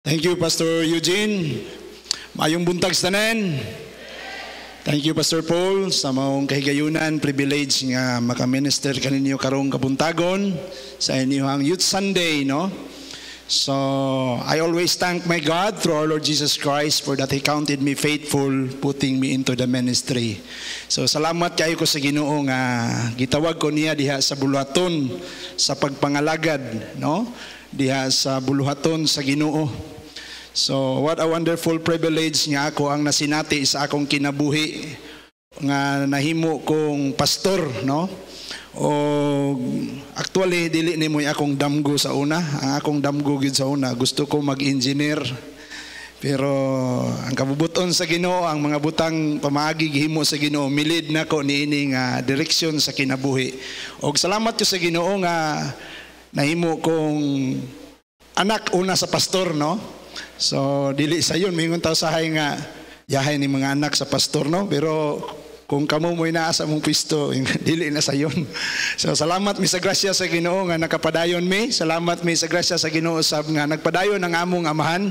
Thank you, Pastor Eugene. Mayong buntag sa tanan. Thank you, Pastor Paul, sa maong kahigayunan, privilege nga makaminister kaninyo karong kabuntagon sa inyong Youth Sunday, no? So, I always thank my God through our Lord Jesus Christ for that He counted me faithful, putting me into the ministry. So, salamat kayo ko sa Ginoo nga gitawag ko niya diha sa buluhaton sa pagpangalagad, no? Diha sa buluhaton sa Ginoo. So, what a wonderful privilege nga ako ang nasinati sa akong kinabuhi nga nahimo kong pastor, no? O actually dili ni mo'y akong damgo sa una. Ang akong damgo gid sa una, gusto ko mag-engineer. Pero ang kabubuton sa Ginoo, ang mga butang pamaagi gihimo sa Ginoo, milid nako niini nga direksyon sa kinabuhi. Og salamat ko sa Ginoo nga nahimo kong anak una sa pastor, no? So dili sa yun mingon taw sahay nga yahay ni mga anak sa pastor, no? Pero kung kamo mo'y naa sa mong pisto, dili na sa yun. So salamat mi sa grasya sa Ginoo nga nakapadayon mi. Salamat mi sa grasya sa Ginoo sab nga nagpadayon ang among amahan.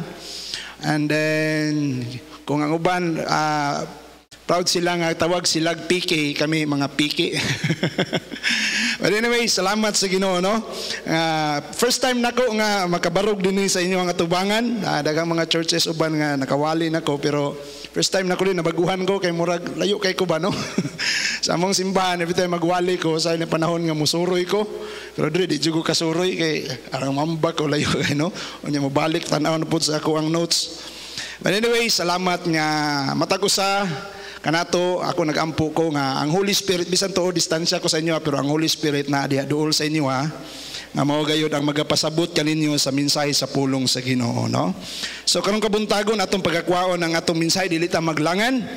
And then kung ang uban proud sila nga tawag silag PK, kami mga PK. But anyway, salamat sa Ginoo, no? First time nako nga makabarog dinhi sa inyo ang atubangan. Daghang mga churches uban nga nakawali nako, pero first time nako din nabaguhan ko kay murag layo kay ko ba, no? Sa among simbahan every time magwali ko sa ni panahon nga musuroy ko. Pero diri di jugo kasuroy kay arang mambak ko layo kay, no? Unya mobalik tan-aw na pud sa ako ang notes. But anyway, salamat nga matagusa kanato ako nagampo ko nga ang Holy Spirit bisan tuo distansya ko sa inyo, pero ang Holy Spirit na diha duol sa inyo nga mao gayud ang magapasabot kaninyo sa mensahe sa pulong sa Ginoo, no? So karong kabuntagon atong pagakwaon ang atong mensahe dili ta maglangan.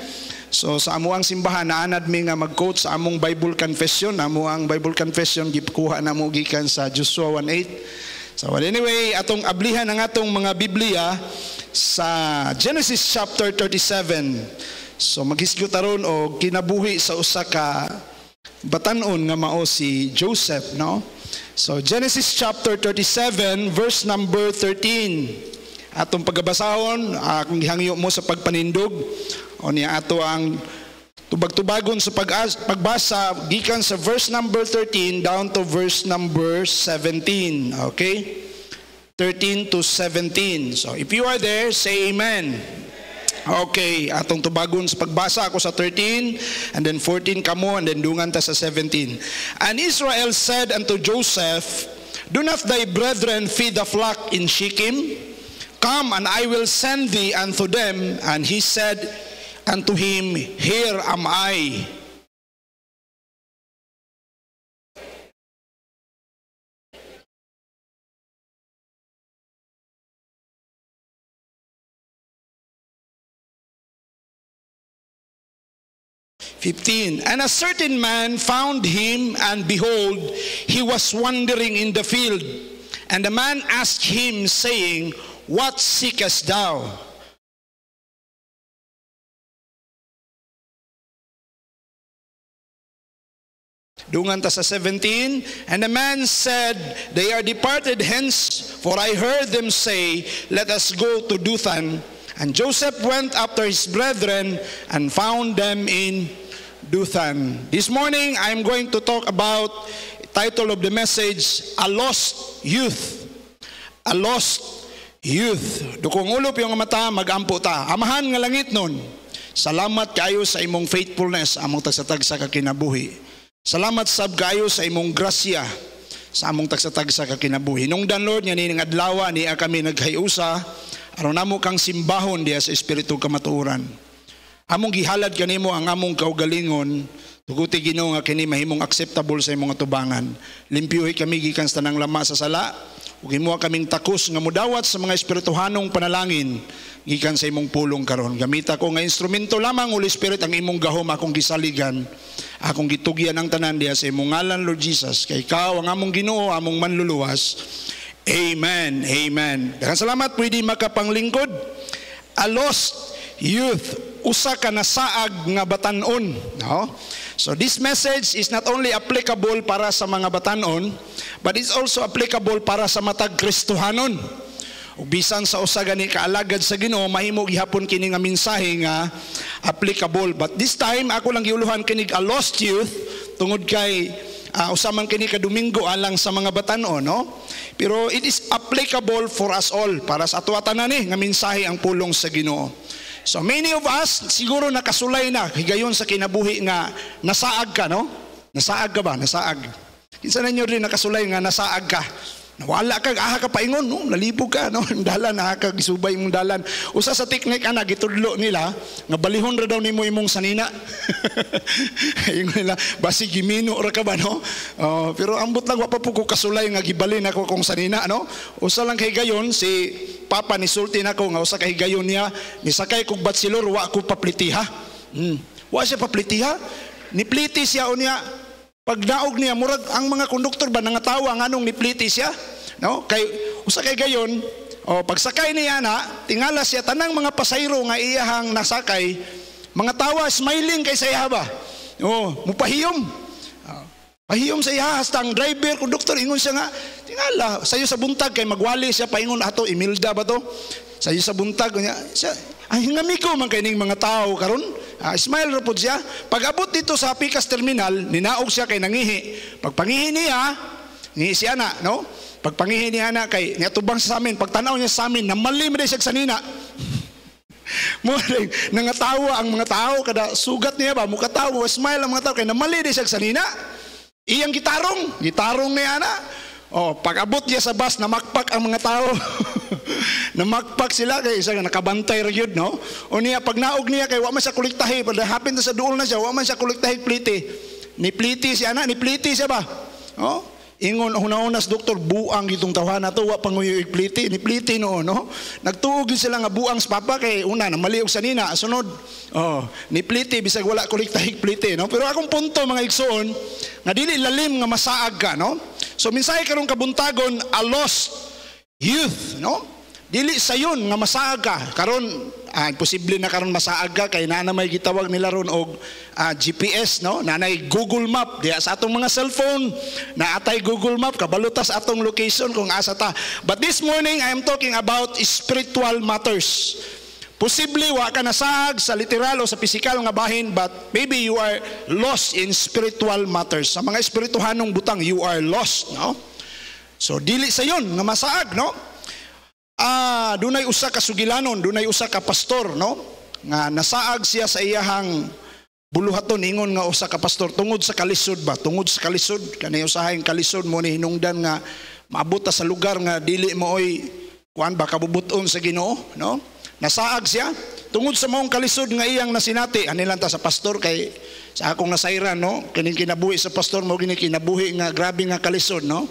So sa amuang simbahan naanad mi nga mag-quote sa among Bible confession. Amo ang Bible confession gikuha namo gikan sa Joshua 1:8. So anyway, atong ablihan ang atong mga Biblia sa Genesis chapter 37. So maghisgot taron og kinabuhi sa usa ka batan-on nga mao si Joseph, no? So Genesis chapter 37 verse number 13. Atong pagbasahon, kung gihangyo mo sa pagpanindog o niya ato ang tubag-tubagon sa pagbasa gikan sa verse number 13 down to verse number 17. Okay? 13 to 17. So if you are there, say amen. Okay, atong tubagon sa pagbasa ako sa 13 and then 14 kamo and then dungan ta sa 17. And Israel said unto Joseph, do not thy brethren feed the flock in Shechem? Come, and I will send thee unto them. And he said unto him, here am I. And a certain man found him, and behold, he was wandering in the field. And the man asked him, saying, what seekest thou? Dungan ta sa 17. And the man said, they are departed hence, for I heard them say, let us go to Dothan. And Joseph went after his brethren and found them in Dothan. This morning, I'm going to talk about the title of the message, A Lost Youth. A Lost Youth. Dukong ulop yung mata, magampo ta. Amahan nga langit nun. Salamat kayo sa imong faithfulness, among tagsatagsa ka kinabuhi. Salamat sab kayo sa imong grasya, sa among tagsatagsa ka kinabuhi. Nung dan Lord, nga nining adlaw, niya kami naghayusa, aron namo kang simbahon diya sa Espiritu kamatuoran. Among gihalad kanimo ang among kaugalingon, tuguti Ginoo nga kini mahimong acceptable sa imong atubangan. Limpyuhi kami gikan sa tanang lama sa sala, ug himuha kaming takos nga mudawat sa mga espirituhanong panalangin gikan sa imong pulong karon. Gamita ko nga instrumento lamang, Holy Spirit, ang imong gahom akong gisaligan, akong gitugyan ang tanan diha sa imong ngalan, Lord Jesus. Kay ikaw ang among Ginoo, among manluluwas. Amen. Amen. Daghang salamat, pwede makapanglingkod. A lost youth, usa ka nasaag nga batan-on, no? So this message is not only applicable para sa mga batan-on, but it's also applicable para sa matag Kristohanon. ug bisan sa usa gani kaalagad sa Ginoo mahimo gihapon kini nga mensahe nga applicable. But this time ako lang giuluhan kini a lost youth tungod kay usaman kini ka Domingo alang sa mga batan-o, no? Pero it is applicable for us all, para sa ato tanan ni nga mensahe ang pulong sa Ginoo. So many of us siguro nakasulay na higayon sa kinabuhi nga nasaag ka, no? Nasaag ka ba? Nasaag. Kinsa ninyo rin nakasulay nga nasaag ka? Nawala ka, aha ka paingon, no? Nalibog ka, no? Dalan, aha ka, gisubay mong dalan. Usa sa teknik, gitudlo nila, nga balihon ra daw nimo imong sanina. Ingon nila, basi gimino ra ka ba, no? Pero ambot lang, wapa po ko kasulay nga gibalin ako kong sanina, no? Usa lang kay gayon, si Papa ni sulti nako nga usa kay gayon niya, nisakay kog batsilor, wa ko paplitiha. Wa siya paplitiha, nipliti siya o niya, pag naog niya, murag ang mga konduktor ba nangatawa nga nung nipliti siya? No? Kay, usa kay gayon, pagsakay niya na, tingala siya, tanang mga pasayro nga iyahang nasakay, mga tawa, smiling kay sa iya ba? Mupahiyom. Pahiyom sa iya, hasta ang driver, konduktor, ingon siya nga, tingala, sayo sa buntag, kay magwali siya, paingon, ato, Imelda ba to? Sayo sa buntag, siya, ang hingami ko man kay ning mga tao karon. Smile ra pud siya. Pag abot dito sa Pikas Terminal, ninaog siya kay nangihi. Pag pangihi niya, ngihi siya na, no? Pag pangihi niya na kay niatubang sa amin, pag tanaw niya sa amin, namalim rin siya sanina. Muling nangatawa ang mga tao kada sugat niya ba, mukatawa, smile ang mga tao kay namali rin siya sanina. Iyang gitarong niya na. Pag abot niya sa bus, namakpak ang mga tao. Namakpak sila kay isa nakabantay ra gyud, no? O niya pag naog niya kay wa man siya kolektahi, pag hapin sa duol na siya, wa man siya kolektahi pliti. Ni pliti siya ba? Ingon una-unas doktor buang gitong tawhana to, wa panguyoy pliti, ni pliti noon, no? Nagtuog sila nga buang sa Papa kay una na maliog sa nina, sunod. Ni pliti bisag wala kolektahi pliti, no? Pero akong punto mga igsoon, nga dili lalim nga masaag ka, no? So minsahe karong kabuntagon a lost youth, no? Dili sayon nga masaag ka karon, posible na karon masaag ka kay naa may gitawag nila ron og GPS, no? Nanay Google Map diya sa atong mga cellphone, naatay Google Map kabalutas atong location kung asa ta. But this morning I am talking about spiritual matters. Posible wa ka nasaag sa literal o sa physical nga bahin, but maybe you are lost in spiritual matters. Sa mga espirituhanong butang, you are lost, no? So dili sayon nga masaag, no? Dunay usa ka sugilanon, dunay usa ka pastor, no? Nga nasaag siya sa iyahang buluhaton, ingon nga usa ka pastor tungod sa kalisod ba? Tungod sa kalisod, kanay usahang kalisod mo ni hinungdan nga maabot sa lugar nga dili mo oy kuan ba kabubuton sa Ginoo, no? Nasaag siya tungod sa maong kalisod nga iyang nasinati. Anilang ta sa pastor kay sa akong nasayran, no? Kining kinabuhi sa pastor mo gini kinabuhi nga grabe nga kalisod, no?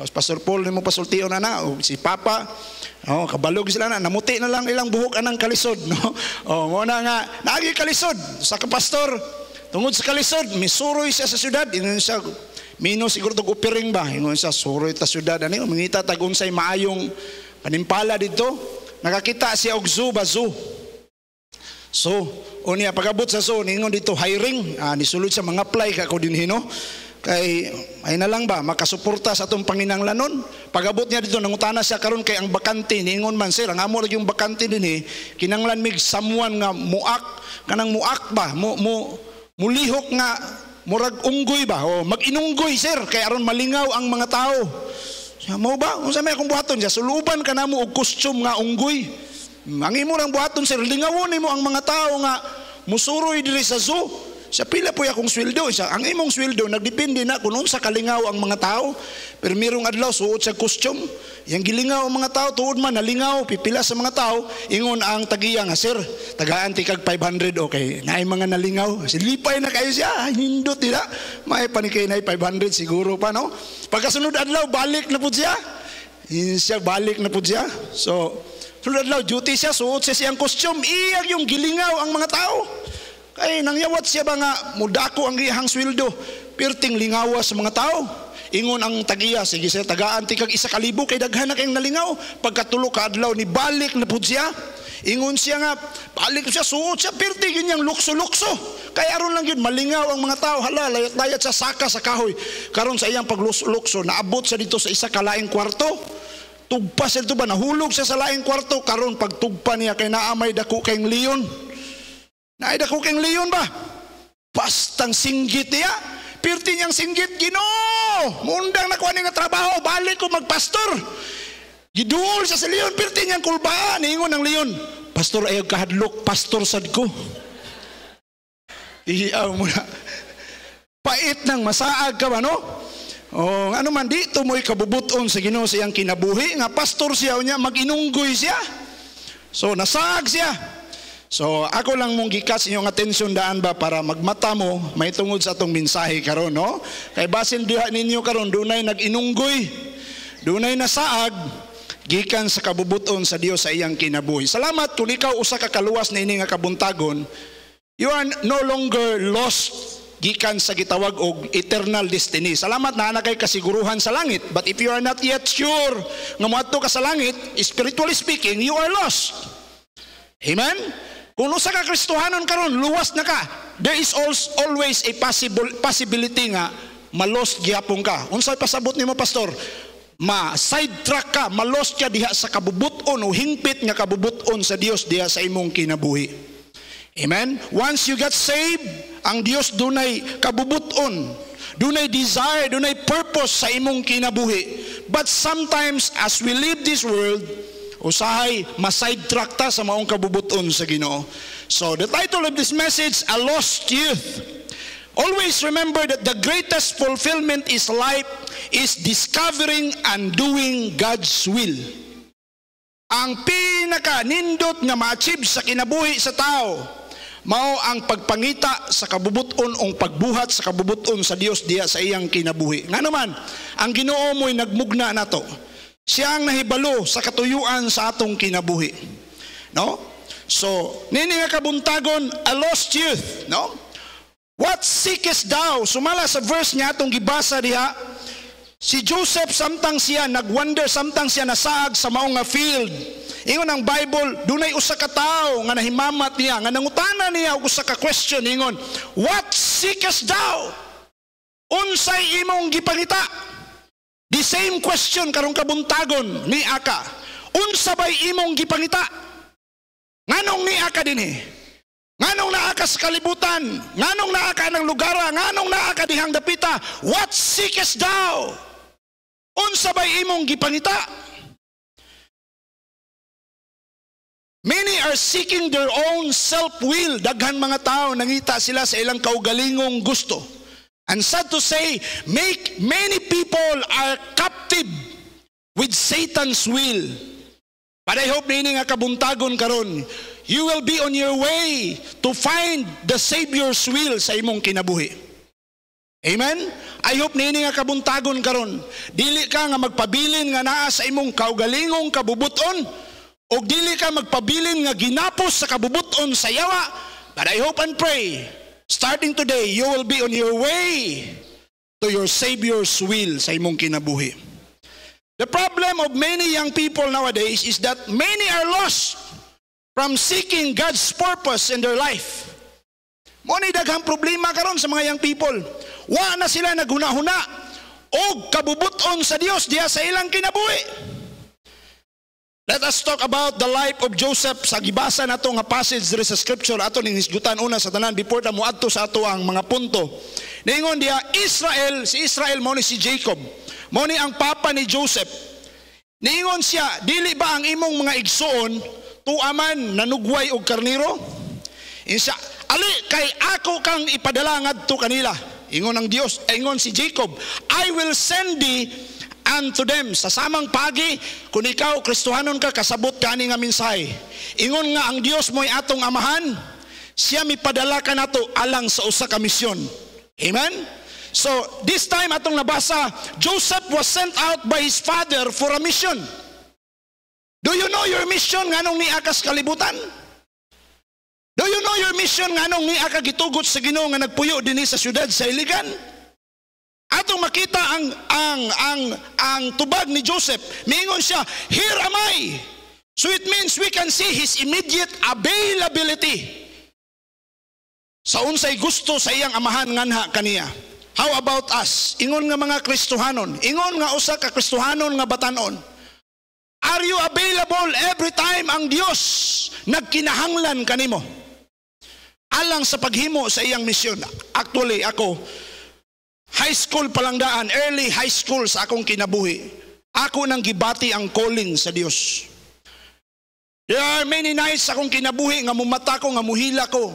Pastor Paul nimo pasultion na o si Papa, kabalog sila na namuti na lang ilang buhok anang kalisod, no? Mo na nga naagi kalisod sa kapastor tungod sa kalisod misuroy siya sa syudad. Ingon siya mino siguro tog upiring ba, ingon siya suroy ta syudad ani mangita tag unsay maayong panimpala didto. Nakakita siya og zoo. So, unya pagabot sa zoo, ningon dito hiring, nisulod sa mga apply ka ko dinhi, no? Kay ay na lang ba makasuporta sa atong panginahanglanon. Pagabot niya dito nangutana siya karon kay ang bakante, ningon man sir, ang amo ra yung bakante dinhi, kinanglan mig someone nga muak, kanang muak ba, mulihok nga murag unggoy ba, mag-inunggoy sir kay aron malingaw ang mga tao. Mo ba? Unsa may akong buhaton siya? Suluban ka na mo og costume nga unggoy. Ang imo lang buhaton sir, lingawon nimo ang mga tao nga musuroy diri sa zoo. Sa pila po akong sweldo, ang imong sweldo nagdepende na kung unsa kalingaw ang mga tao. Pero mirong adlaw suot sa costume, yang gilingaw ang mga tao tuod man nalingaw pipila sa mga tao, ingon ang tagiya nga sir, tagaan ti kag 500 okay. Naay mga nalingaw, silipay na kayo siya, hindot nila. May panikay na 500 siguro pa, no? Pagkasunod adlaw balik na pud siya. Siya balik na pud siya. So sunod adlaw duty siya, suot siya siyang costume, iyag yung gilingaw ang mga tao. Kay nangyawat siya ba nga mudako ang iyang sweldo, pirting lingawa sa mga tao. Ingon ang tagiya, sige sir, tagaan ti kag 1,000 kay daghan na kayong nalingaw. Pagkatulo ka adlaw ni balik na pud siya. Ingon siya nga, balik siya, suot siya, pirti ganyang lukso-lukso. Kaya aron lang yun, malingaw ang mga tao, hala, layat-layat sa saka sa kahoy. Karon sa iyang paglukso, naabot sa dito sa isa kalaing kwarto. Tugpa siya ito ba? Nahulog siya sa laing kwarto. Karon pagtugpa niya kay naamay dako kayong leon. Naay dako kayong leon ba? Bastang singgit niya. Pirti niyang singgit, Ginoo. Mundang nakuha niya nga trabaho. Balik ko magpastor. Giduol siya sa leon. Pirti niyang kulbaan. Ingon ng leon. Pastor, ayaw kahadlok. Pastor sad ko. Iyaw mo na. Pait ng masaag ka ba, no? O ano man dito mo'y kabubuton sa Ginoo siyang kinabuhi. Nga pastor siya niya, mag-inunggoy siya. So nasaag siya. So ako lang mong gikas inyong atensyon daan ba para magmata mo may tungod sa atong mensahe karon, no? Kay basin diha ninyo karon dunay nag-inunggoy. Dunay nasaag gikan sa kabubuton sa Dios sa iyang kinabuhi. Salamat kung ikaw usa ka kaluwas na ini nga kabuntagon. You are no longer lost gikan sa gitawag og eternal destiny. Salamat na kay kasiguruhan sa langit. But if you are not yet sure nga moadto ka sa langit, spiritually speaking, you are lost. Amen? Kung usa ka Kristohanon karon, luwas na ka. There is always a possibility nga ma-lost gyapon ka. Unsay pasabot nimo, pastor? Ma-sidetrack ka, ma-lost ka diha sa kabubuton o hingpit nga kabubuton sa Dios diha sa imong kinabuhi. Amen? Once you get saved, ang Dios dunay kabubuton, dunay desire, dunay purpose sa imong kinabuhi. But sometimes as we live this world, usahay ma-sidetrack ta sa maong kabubuton sa Ginoo. So the title of this message, A Lost Youth. Always remember that the greatest fulfillment is life is discovering and doing God's will. Ang pinaka-nindot nga ma-achieve sa kinabuhi sa tao, mao ang pagpangita sa kabubuton o pagbuhat sa kabubuton sa Dios diya sa iyang kinabuhi. Nga naman, ang Ginoo mo'y nagmugna nato. Siya ang nahibalo sa katuyuan sa atong kinabuhi. No? So, nini nga kabuntagon, a lost youth. No? What seekest thou? Sumala sa verse niya atong gibasa diha, si Joseph samtang siya nagwander, samtang siya nasaag sa maong nga field. Ingon ang Bible, dunay usa ka tawo nga nahimamat niya, nga nangutana niya og usa ka question, ingon, what seekest thou? Unsay imong gipangita? The same question karong kabuntagon ni Aka. Unsa bay imong gipangita? Nganong ni Aka dinhi? Nganong naa ka sa kalibutan? Nganong naa ka ng lugar? Nganong naa ka dihang dapita? What seekest thou? Unsa bay imong gipangita? Many are seeking their own self-will. Daghan mga tao nangita sila sa ilang kaugalingong gusto. And sad to say, many people are captive with Satan's will. But I hope nini nga kabuntagon karon, you will be on your way to find the Savior's will sa imong kinabuhi. Amen? I hope nini nga kabuntagon karon, dili ka nga magpabilin nga naa sa imong kaugalingong kabubuton, o dili ka magpabilin nga ginapos sa kabubuton sa yawa. But I hope and pray, starting today, you will be on your way to your Savior's will sa imong kinabuhi. The problem of many young people nowadays is that many are lost from seeking God's purpose in their life. Mo ni daghang problema karon sa mga young people. Wa na sila naghuna-huna og kabubuton sa Dios diha sa ilang kinabuhi. Let us talk about the life of Joseph. Sa gibasa nato nga passage diri sa scripture ato ning hisgutan una sa tanan before ta moadto sa ato ang mga punto. Ningon dia Israel, si Israel mo ni si Jacob. Mo ni ang papa ni Joseph. Ningon siya, dili ba ang imong mga igsoon tuaman nanugway og karniro? Insa, ali kay ako kang ipadala ngadto kanila. Ingon ang Dios, ingon si Jacob, I will send thee unto them. Sa samang pagi, kung ikaw Kristohanon ka, kasabot ka ni nga mensahe. Ingon nga ang Dios mo'y atong amahan, siya mipadala ka nato alang sa usa ka misyon. Amen? So, this time atong nabasa, Joseph was sent out by his father for a mission. Do you know your mission nganong ni akas kalibutan? Do you know your mission nganong ni aka gitugot sa Ginoo nga nagpuyo dinhi sa syudad sa Iligan? Atong makita ang tubag ni Joseph. Miingon siya, here am I. So it means we can see his immediate availability sa unsay gusto sa iyang amahan nganha kaniya. How about us? Ingon nga mga Kristohanon, ingon nga usa ka Kristohanon nga batanon. Are you available every time ang Dios nagkinahanglan kanimo? Alang sa paghimo sa iyang misyon. Actually, ako, high school palangdaan, early high school sa akong kinabuhi, ako nang gibati ang calling sa Dios. There are many nights akong kinabuhi nga mumata ko, nga muhila ko.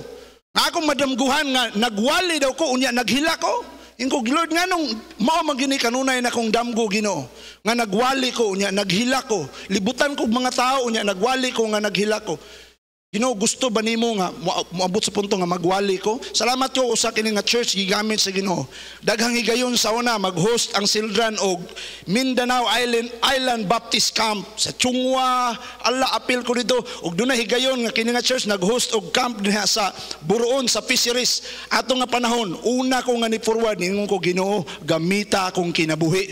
Nga akong madamguhan nga nagwali daw ko, unya naghila ko. Ingko, Lord, nga nung mao magini kanunay na kong damgo, Ginoo. Nga nagwali ko, unya naghila ko. Libutan ko mga tao, unya nagwali ko, nga naghila ko. Ginoo, gusto ba nimo nga moabot sa punto nga magwali ko? Salamat ko sa kini nga church gigamit sa Ginoo. Daghang higayon sa una mag-host ang children og Mindanao Island Baptist Camp sa Chungwa. Allah, apil ko dito. Og doon na higayon nga kini nga church nag-host og camp diha sa Buruon sa fisheries. Ato nga panahon, una ko nga ni-forward ningon ko, Ginoo, gamita akong kinabuhi.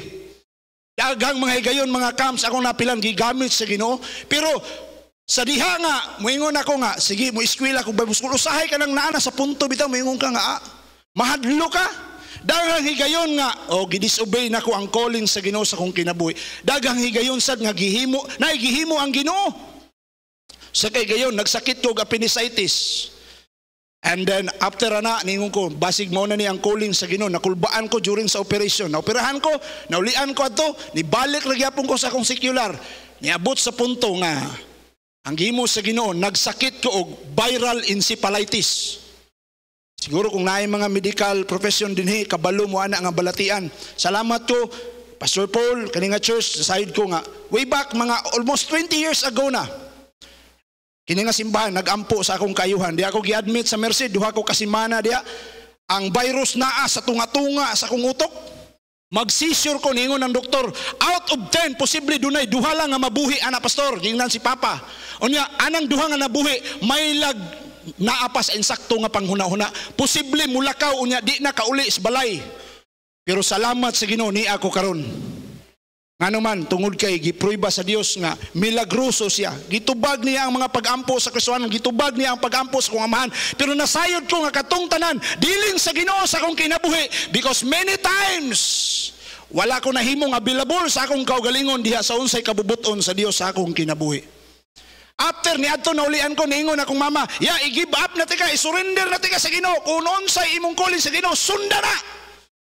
Daghang mga higayon, mga camps akong napilan gigamit sa Ginoo. Pero sa diha nga, moingon ako nga, sige, mo eskwela kung Bible school, usahay ka lang naana sa punto, bitaw, moingon ka nga, mahadlo ka. Daghang higayon nga, gidisobey na ko ang calling sa Ginoo sa kong kinabuhi. Daghang higayon sad nga gihimo, naigihimo ang Ginoo. Sa kay gayon, nagsakit ko og appendicitis. And then, after na, ningon ko, basig mo na ni ang calling sa Ginoo, nakulbaan ko during sa operation. Naoperahan ko, naulian ko ato, nibalik nagyapon ko sa akong secular. Niabot sa punto nga, ang gimo sa Ginoo, nagsakit ko og viral encephalitis. Siguro kung naay mga medical profession dinhi, kabalo mo ana nga balatian. Salamat ko, Pastor Paul, kani nga church, side ko nga, way back mga almost 20 years ago na. Kini nga simbahan, nagampo sa akong kayuhan. Di ako gi-admit sa Merced, duha ko kasimana diya. Ang virus naa sa tunga-tunga sa akong utok. Mag-seizure ko, ningon ng doktor, out of 10, posible dunay duha lang nga mabuhi, ana pastor, gingnan si Papa. Unya, anang duha nga nabuhi, may lag naapas insakto nga panghuna-huna. Posible mulakaw, unya, di na kauli sa balay. Pero salamat sa Ginoo ni ako karon. Nga naman, tungod kay gipruiba sa Dios nga milagroso siya. Gitubag niya ang mga pag-ampo sa Kristohanon, gitubag niya ang pag-ampo sa kong amahan. Pero nasayod ko nga katong tanan, diling sa Ginoo sa akong kinabuhi, because many times wala ko nahimong available sa akong kaugalingon diha sa unsay kabubuton sa Dios sa akong kinabuhi. After ni adto naulian ko, niingon akong mama, i-give up na tika, i-surrender na tika sa Ginoo. Kung unsay imong calling sa Ginoo, sunda na.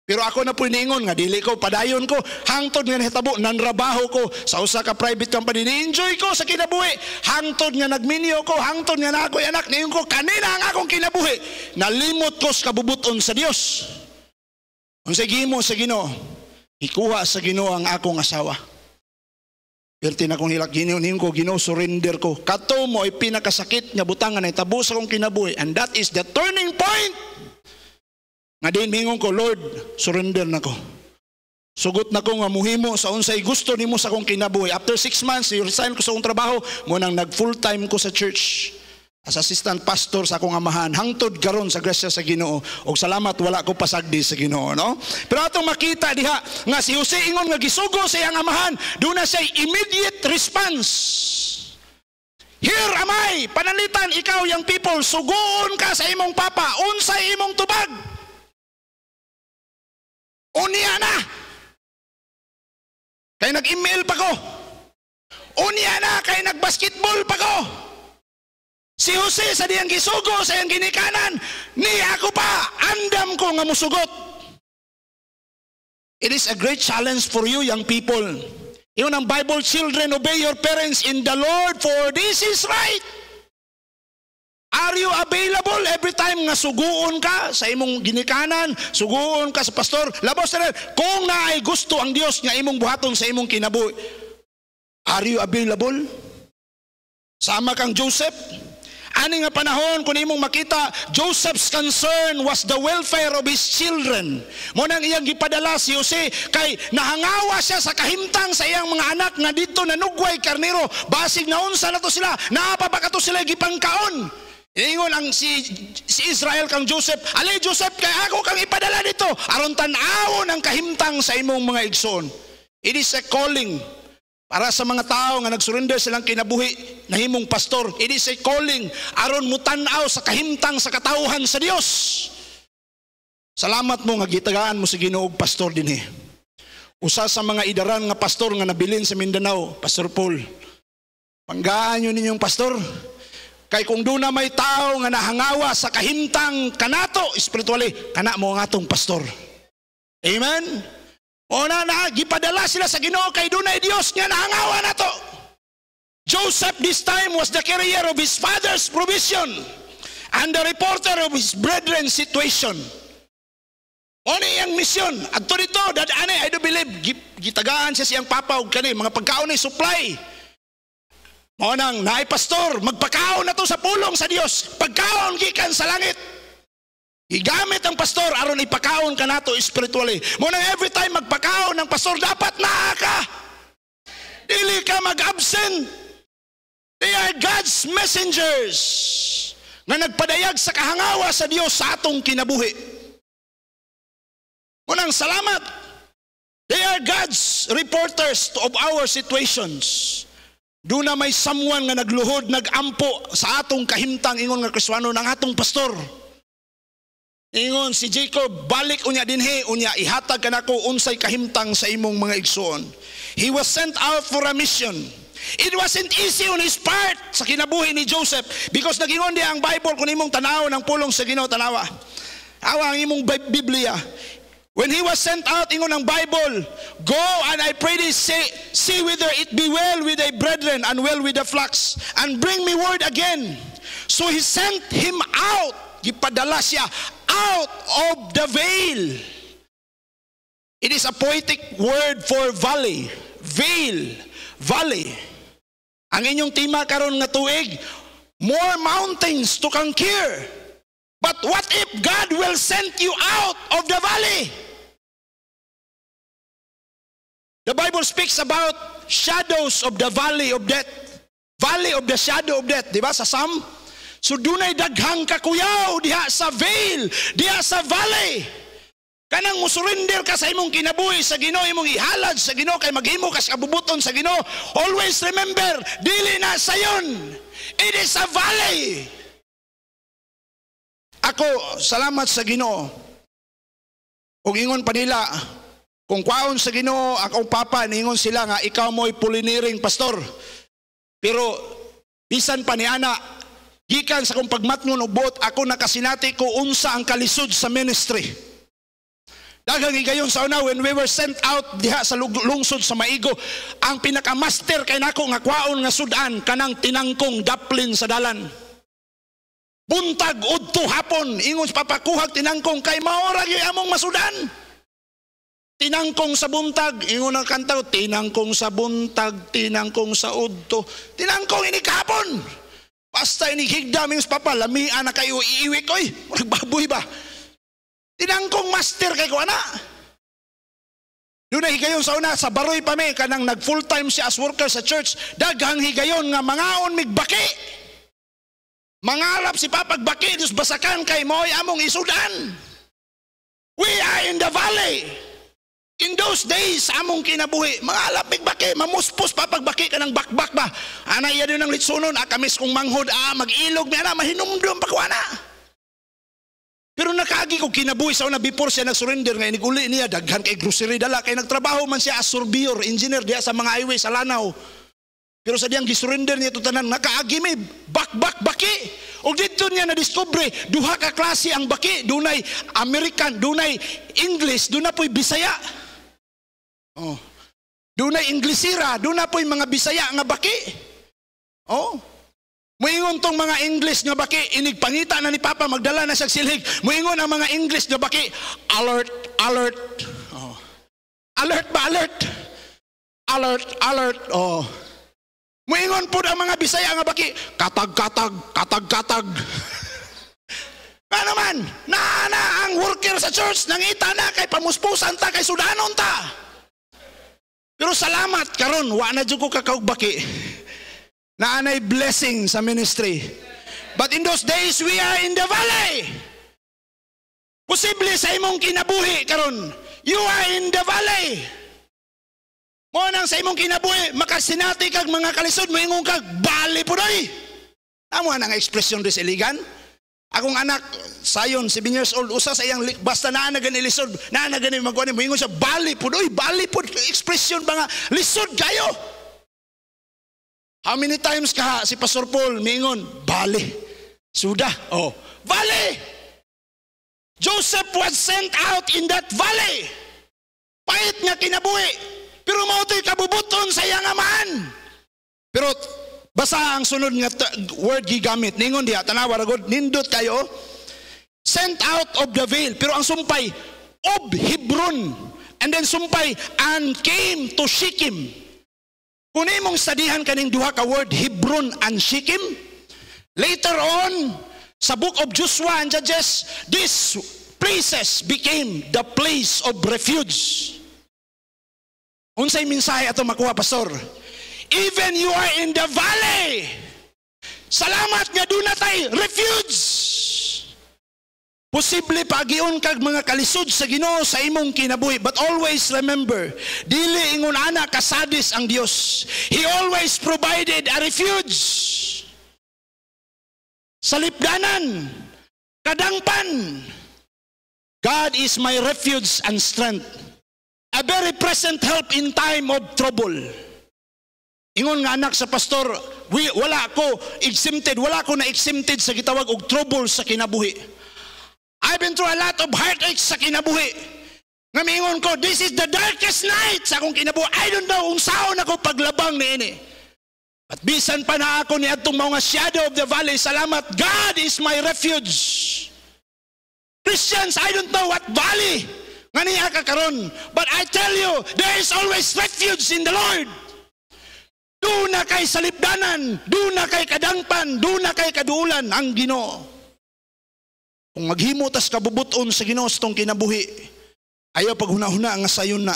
Pero ako na po niingon nga, dili ko, padayon ko, hangtod nga nahitabo, nanrabaho ko sa usa ka private company, ni-enjoy ko sa kinabuhi, hangtod nga nagminyo ko, hangtod nga na ako'y anak, niingon ko, kanina ang akong kinabuhi, nalimot ko sa kabubuton sa Dios. Kung sa gimo sa Ginoo, ikuha sa Ginoo ang akong asawa. Perti na kong hilak Ginoo, niingon ko, Ginoo, surrender ko. Kato mo ay pinakasakit nga butangan ay tabo sa akong kinabuhi, and that is the turning point. Nga din mingon ko, Lord, surrender na ko. Sugot na ko nga muhimo sa unsay gusto nimo sa akong kinabuhi. After 6 months, resign ko sa akong trabaho, mo nang nag-full time ko sa church as assistant pastor sa akong amahan. Hangtod karon sa grasya sa Ginoo. Og salamat, wala ko pasagdi sa Ginoo, no? Pero atong makita diha nga si Jose ingon nga gisugo sa iyang amahan, doon na siya immediate response. Here am I, panalitan ikaw young people, sugoon ka sa imong papa, unsay imong tubag. Unya na. Kay nag-email pa ko. Unya na, kay nag-basketball pa ko. Si Jose sa diyang gisugo, sa iyang ginikanan, ni ako pa, andam ko nga musugot. It is a great challenge for you young people. Yun ang Bible, children, obey your parents in the Lord, for this is right. Are you available every time nga suguon ka sa imong ginikanan, suguon ka sa pastor? Labos na rin, kung naay gusto ang Dios nga imong buhaton sa imong kinabuhi, are you available? Sama kang Joseph. Ani nga panahon, kung imong makita, Joseph's concern was the welfare of his children. Mo nang iyang gipadala si Jose, kay nahangawa siya sa kahimtang sa iyang mga anak nga dito nanugway karnero, basig na unsa na to sila, naapabaka to sila gipangkaon. Ingon ang si Israel kang Joseph, ali Joseph, kay ako kang ipadala dito, aron tan-awon ang kahimtang sa imong mga igsoon. It is a calling para sa mga tao nga nagsurrender silang kinabuhi na himong pastor. It is a calling aron mutan-aw sa kahimtang sa katawhan sa Dios. Salamat mo nga gitagaan mo sa Ginoo pastor dinhi. usa sa mga idaran nga pastor nga nabilin sa Mindanao, Pastor Paul. Panggaan yun ninyong pastor. Kay kung doon na may tao nga nahangawa sa kahimtang kanato, spiritually, kana mo nga atong pastor. Amen? O na, gipadala sila sa Ginoo kay doon na Diyos nga nahangawa na to. Joseph this time was the carrier of his father's provision and the reporter of his brethren's situation. O na iyang misyon. At to dito, I do believe, gitagaan siya siyang papa o kani, mga pagkaon ni supply. O nang, naay pastor, magpakaon na to sa pulong sa Dios. Pagkaon gikan sa langit. Igamit ang pastor aron ipakaon ka nato spiritually. Mo nang every time magpakaon ng pastor, dapat naa ka. Dili ka mag-absent. They are God's messengers na nagpadayag sa kahangawa sa Dios sa atong kinabuhi. Mo nang salamat. They are God's reporters of our situations. Doon na may someone nga nagluhod, nagampo sa atong kahimtang ingon nga Kristiyano ng atong pastor. Ingon si Jacob, balik unya dinhi, unya ihatag kanako unsay kahimtang sa imong mga igsoon. He was sent out for a mission. It wasn't easy on his part sa kinabuhi ni Joseph because nagingon di ang Bible kung imong tanaw ng pulong sa Ginoo tanawa. Awa ang imong Biblia. When he was sent out, ingon ang Bible, go and I pray thee, see whether it be well with thy brethren and well with the flocks, and bring me word again. So he sent him out, gipadala siya, out of the vale. It is a poetic word for valley, vale, valley. Ang inyong tema karon nga tuig, more mountains to conquer. But what if God will send you out of the valley? The Bible speaks about shadows of the valley of death. Valley of the shadow of death. Diba sa Psalm? So dunay daghang kakuyaw diha sa vale, diha sa valley. Kanang musurrender ka sa imong kinabuhi sa Ginoo, imong ihalad sa Ginoo kay maghimo ka sa kabubuton sa Ginoo. Always remember, dili na sayon. It is a valley. Ako, salamat sa Ginoo. Ug ingon pa nila, kung kwaon sa Ginoo, akong papa, ningon sila nga, ikaw mo'y puliniring pastor. Pero, bisan pa ni ana, gikan sa kong pagmatngon o buot, ako nakasinati ko unsa ang kalisod sa ministry. Daghang higayon sa una, when we were sent out diha sa lungsod sa Maigo, ang pinakamaster kay nako nga kwaon nga sudan, kanang tinangkong daplin sa dalan. Buntag udto hapon ingon sa papakuhag tinangkong kay maora gyud among masudan. Tinangkong sa buntag ingon ang kanta, tinangkong sa buntag, tinangkong sa udto, tinangkong ini kahapon. Basta ini higdam yung papa lamian na kayo iiwik oy, nagbaboy ba? Tinangkong master kay ko ana. Doon na higayon sa una sa Baroy pa may kanang nag full time siya as worker sa church, daghang higayon nga mangaon migbaki. Mangarap si papagbaki, Diyos basakan kay mo'y among isudan. We are in the valley. In those days, among kinabuhi, mangalap migbaki, mamuspos papagbaki ka ng bakbak ba? Ana iya din ng litsunon, akamis kong manghod, mag-ilog, may ana, mahinumdum pakwana. Pero nakaagi ko kinabuhi sa una before siya nag-surrender, ngayon niguli niya, daghan kay grocery dala, kay nagtrabaho man siya as surveyor, engineer diya sa mga highway sa Lanao. Pero sa diyang gisurrender niya ito tanan, nakaagi may baki. O dito niya na-discover, duha ka klase ang baki. Dunay American, dunay English, dunay po'y Bisaya. Oh. Dunay Inglesira, dunay po'y mga Bisaya nga baki. Oh. Muingon tong mga English nga baki, inigpangita na ni Papa, magdala na siya silhig. Muingon ang mga English nga baki, alert, alert. Oh. Alert ba, alert? Alert, alert. Oh. Muingon po ang mga Bisaya nga baki, katag-katag, katag-katag. Nga naman, na ang worker sa church, nangita na kay pamuspusan ta, kay sudanon ta. Pero salamat karon, wa na dyan ko kakaubaki. Naanay blessing sa ministry. But in those days, we are in the valley. Posible sa imong kinabuhi karon, you are in the valley. Mo nang sa imong kinabuhi, makasinati kag mga kalisod, moingon kag bali po doy. Amo nang ekspresyon des iligan. Akong anak, sayon, 7 years old, usa sa iyang basta na gani lisod, na gani magkuhan, moingon siya, bali po, expression ba nga, lisod kayo. How many times ka si Pastor Paul, mingon, bali, suda, oh, valley. Joseph was sent out in that valley. Pait nga kinabuhi, pero mautoy kabubuton sa iyang amahan. Pero, basa ang sunod nga word gigamit. Ningon diha, tanawa ragod, nindot kayo. Sent out of the veil. Pero ang sumpay, of Hebron. And then sumpay, and came to Shechem. Kung imong studihan kaning duha ka word, Hebron and Shechem, later on, sa book of Joshua and Judges, these places became the place of refuge. Unsay mensahe ato makuha, Pastor? Even you are in the valley, salamat nga doon na tayo, refuge. Posible pagion kag mga kalisod sa Ginoo sa imong kinabuhi, but always remember, dili ingon ana kasadis ang Dios. He always provided a refuge. Sa lipdanan, kadangpan, God is my refuge and strength, a very present help in time of trouble. Ingon nga anak sa pastor, wala ko na-exempted sa gitawag og trouble sa kinabuhi. I've been through a lot of heartaches sa kinabuhi. Nga mingon ko, this is the darkest night sa akong kinabuhi. I don't know kung saan ako paglabang ni ini. At bisan pa na ako ni atong mga shadow of the valley, salamat, God is my refuge. Christians, I don't know what valley nga niya kakaron, but I tell you, there is always refuge in the Lord. Doon na kay salipdanan, doon na kay kadangpan, doon na kay kaduulan ang Ginoo. Kung maghimo tas kabubuton sa Ginoo sa tong kinabuhi, ayaw paghuna-huna nga sayon na.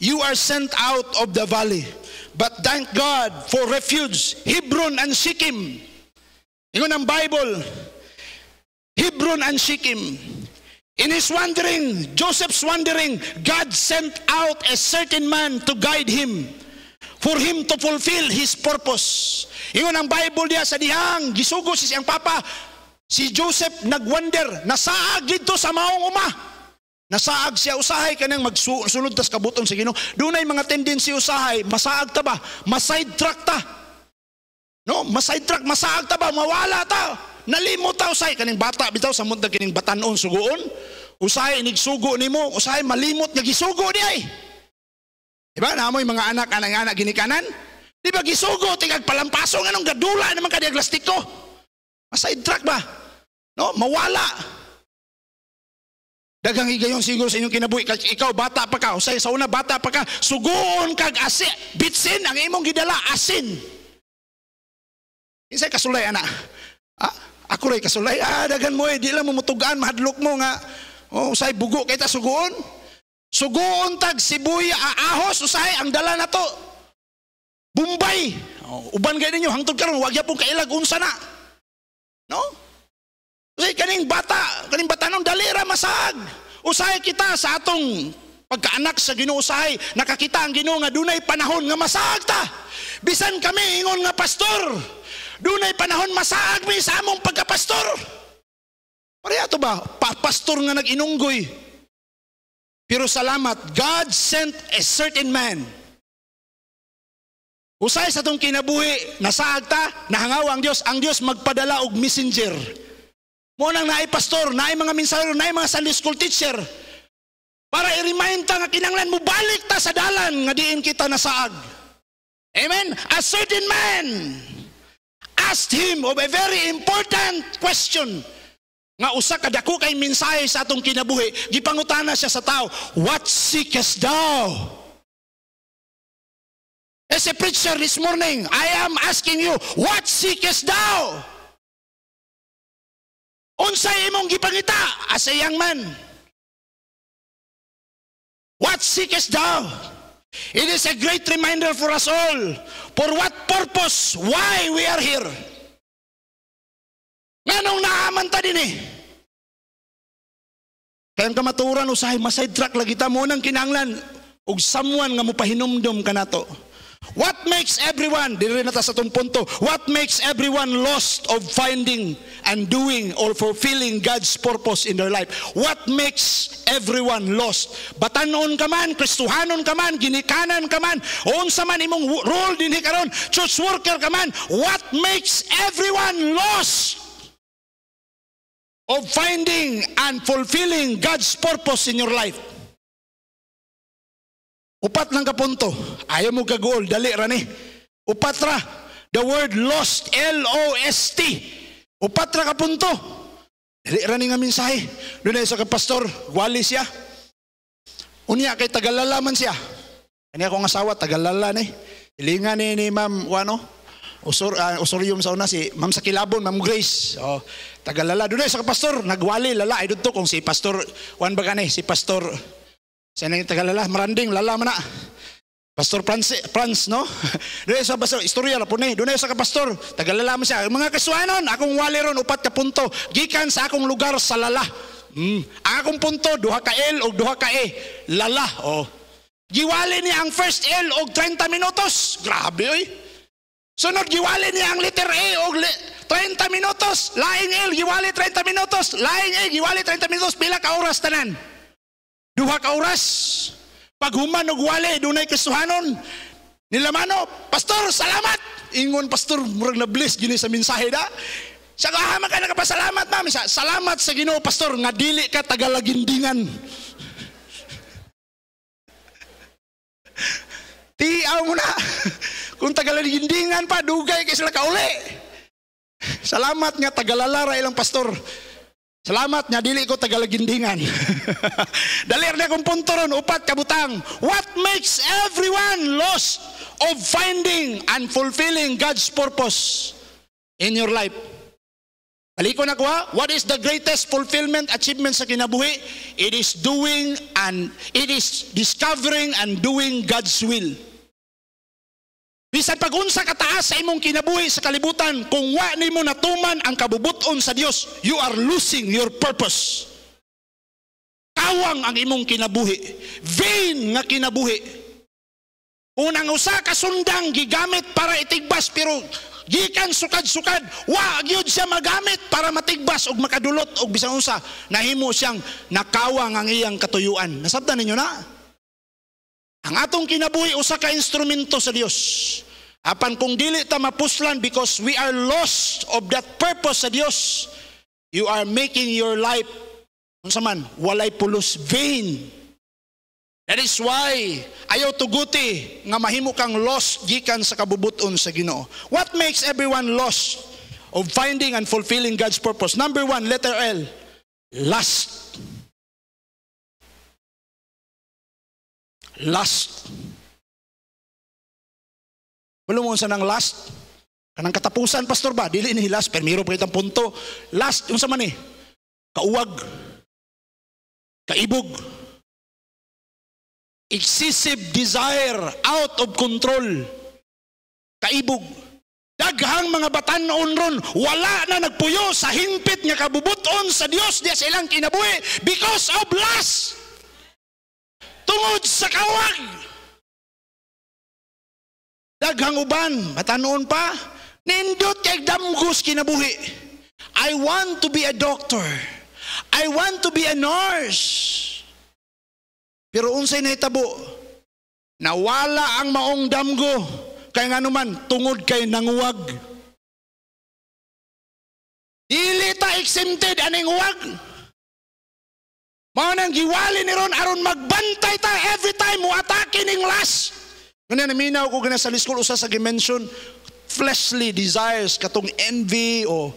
You are sent out of the valley, but thank God for refuge, Hebron and Shechem. Ingon ang Bible, Hebron and Shechem. In his wandering, Joseph's wandering, God sent out a certain man to guide him, for him to fulfill his purpose. Ingon ang Bible diya sa dihang gisugo si siyang papa, si Joseph nagwander, nasaag dito sa maong uma. Nasaag siya, usahay kanang magsunod tas kabuton sa Ginoo. Dunay mga tendency usahay, masaag ta ba? Masidetrack ta. No, masidetrack, masaag ta ba? Mawala ta. Nalimot ta usahay kaning bata bitaw sa mundag kining batanon suguon. Usahay inig sugo nimo, usahay malimot nga gisugo di ay. Diba? Namoy mga anak ginikanan? Di ba gisugo, tigag palampasong anong gadula naman kadiag lastiko? Masidetrack ba? No? Mawala. Dagang higayon siguro sa inyong kinabuhi. Ikaw, bata pa ka. Usay, sa una, bata pa ka. Sugoon kag asin. Bitsin, ang imong gidala, asin. Isay kasulay, anak. Ako rin kasulay. Dagan mo di lang mo mutugaan, mahadlok mo nga. Usay, bugo, kita sugoon. Sugoon tag sibuya ahos usay ang dala na to Bombay. Uban gay ninyo hangtod karon wag yapon kailag unsa na. No? Usay kaning batanon dali ra masag. Usay kita sa atong pagkaanak sa Ginoo usay nakakita ang Ginoo nga dunay panahon nga masag ta. Bisan kami ingon nga pastor, dunay panahon masag mi sa among pagkapastor. Pareha to ba? Pastor nga nag-inunggoy. Pero salamat, God sent a certain man. Usay sa itong kinabuhi, nasaag ta, nahangaw ang Diyos magpadala og messenger. Munang naay pastor, naay mga mensahero, naay mga Sunday school teacher. Para i-remind ta nga kinanglan mo, balik ta sa dalan nga diin kita nasaag. Amen? A certain man asked him of a very important question. Nga usa ka dako kay mensahe sa atong kinabuhi, gipangutana siya sa tao, what seekest thou? As a preacher this morning, I am asking you, what seekest thou? Unsay imong gipangita as a young man? What seekest thou? It is a great reminder for us all, for what purpose, why we are here. Nganong naaman ta din eh? Kayang kamaturan usahay, masidetrack lagi ta mo nang kinanglan og someone nga mupahinumdom ka nato. What makes everyone, diri na ta sa itong punto, what makes everyone lost of finding and doing or fulfilling God's purpose in their life? What makes everyone lost? Batanon ka man, Kristuhanon ka man, ginikanan ka man, unsa man imong role dinhi karon, church worker ka man, what makes everyone lost of finding and fulfilling God's purpose in your life? Upat lang ka punto. Ayaw mo kagol, dali ra ni. Upat ra. The word lost, L-O-S-T. Upat ra ka punto. Dali ra ni nga mensahe. Doon ay sa pastor, wali siya. Unya kay tagalalaman siya. Kani akong asawa, tagalala ni. Ilingan ni Ma'am, Usorium sa una, si Ma'am sa Kilabon, Ma'am Grace. Tagalala. Doon ay sa pastor, nagwali, lala. Ay doon to kung si pastor, si pastor, siya nang tagalala, maranding, lala man na. Pastor Franz, no? Doon sa pastor, istorya na po na. Doon sa kapastor, tagalala man siya. Mga kasuanon, akong wali ron, upat ka punto. Gikan sa akong lugar sa lala. Ang akong punto, duha ka L o duha ka E. Lala, Giwali niya ang first L o 30 minutos. Grabe, oy. Sunod, giwali niya ang letter E o 30 minutos. Laing L, giwali 30 minutos. Laing E, giwali 30 minutos. Pila ka oras tanan? Duha ka oras. Pag human og wali, dunay kasuhanon. Nilamano, pastor, salamat. Ingon pastor, murag na bless gini sa mensahe da. Sa kahama ka nakapasalamat, ma'am. Salamat sa Ginoo, pastor, nga dili ka tagalagindingan. Tiaw mo na. Kung tagalagindingan pa, dugay kay sila kauli. Salamat nga tagalalara ilang pastor. Salamat nga dili ko tagalagindingan. Dalir na kong punto ron, upat kabutang. What makes everyone lost of finding and fulfilling God's purpose in your life? Baliko na ko ha. What is the greatest fulfillment achievement sa kinabuhi? It is discovering and doing God's will. Bisan pag-unsa kataas sa imong kinabuhi sa kalibutan, kung wa nimo natuman ang kabubuton sa Dios, you are losing your purpose. Kawang ang imong kinabuhi. Vain nga kinabuhi. Unang usa ka sundang gigamit para itigbas, pero gikan sukad-sukad, wa gyud siya magamit para matigbas og makadulot og bisan unsa, nahimo siyang nakawang ang iyang katuyuan. Nasabtan ninyo na? Ang atong kinabuhi usa ka instrumento sa Dios. Apan kung dili ta mapuslan because we are lost of that purpose sa Dios, you are making your life unsa man walay pulos, vain. That is why ayaw tuguti nga mahimo kang lost gikan sa kabubuton sa Ginoo. What makes everyone lost of finding and fulfilling God's purpose? Number 1, letter L, lust. Lust. Wala mo sa nang lust? Kanang katapusan, pastor ba? Dili ni lust, pero mayroon pa itang punto. Lust, yung sa man kauwag, kaibog, excessive desire, out of control, kaibog. Daghang mga batan-on ron, wala na nagpuyo sa hingpit nga kabubuton sa Dios diya sa ilang kinabuhi because of lust. Tungod sa kawag. Daghang uban, matanon pa, nindot kay damgos kinabuhi. I want to be a doctor. I want to be a nurse. Pero unsay nahitabo? Nawala ang maong damgo. Kaya nga naman, tungod kay nanguwag. Dili ta exempted aning uwag. Mao nang giwali ni ron aron magbantay ta every time mo atake ning lust. Ganyan naminaw ko gana sa school usa sa gimension fleshly desires katong envy o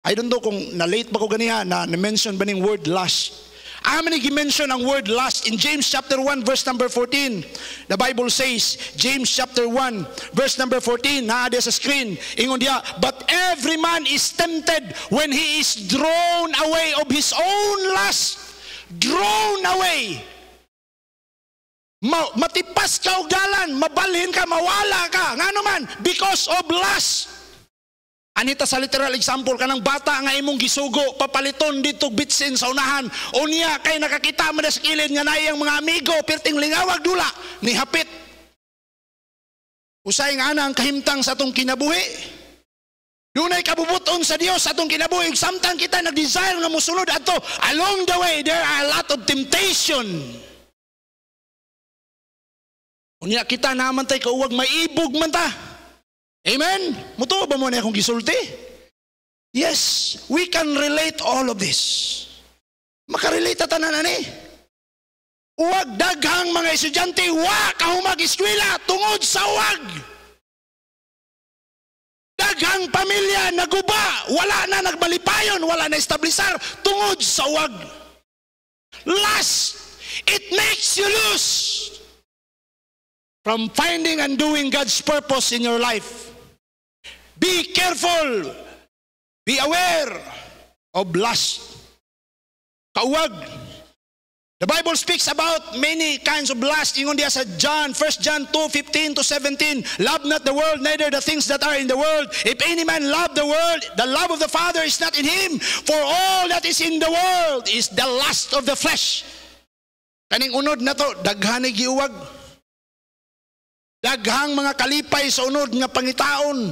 I don't know kung na-late ba ko ganiha na mention ba ning word lust. Many gimension ang word lust in James chapter 1 verse number 14. The Bible says, James chapter 1 verse number 14, naa dia sa screen, ingon dia, but every man is tempted when he is drawn away of his own lust. Drawn away. Matipas ka og dalan, mabalhin ka, mawala ka. Ngano man? Because of lust. Anita sa literal example, kanang bata nga imong gisugo, papaliton dito bitsin sa unahan. Unya kay nakakita man sa kilid nga naiyang mga amigo, perting lingawag dula, ni hapit. Usay nga na ang kahimtang sa atong kinabuhi. Dunay kabubuton sa Dios sa atong kinabuhi. Samtang kita nag-desire nga mosunod ato, along the way there are a lot of temptation. Unya kita naman tay kauwag maibog man ta. Amen? Mutuo ba mo na akong gisulti? Yes, we can relate all of this. Makarelate ta tanan ani. Uwag daghang mga estudyante wa kahumag eskwela tungod sa uwag. Daghang pamilya naguba, wala na nagbalipayon, wala na establisar tungod sa uwag. Last, it makes you lose from finding and doing God's purpose in your life. Be careful. Be aware of lust. Kauwag. The Bible speaks about many kinds of lust. Ingon diya sa John, 1 John 2:15 to 17. Love not the world, neither the things that are in the world. If any man love the world, the love of the Father is not in him. For all that is in the world is the lust of the flesh. Kaning unod na to, daghani giuwag. Daghang mga kalipay sa unod nga pangitaon.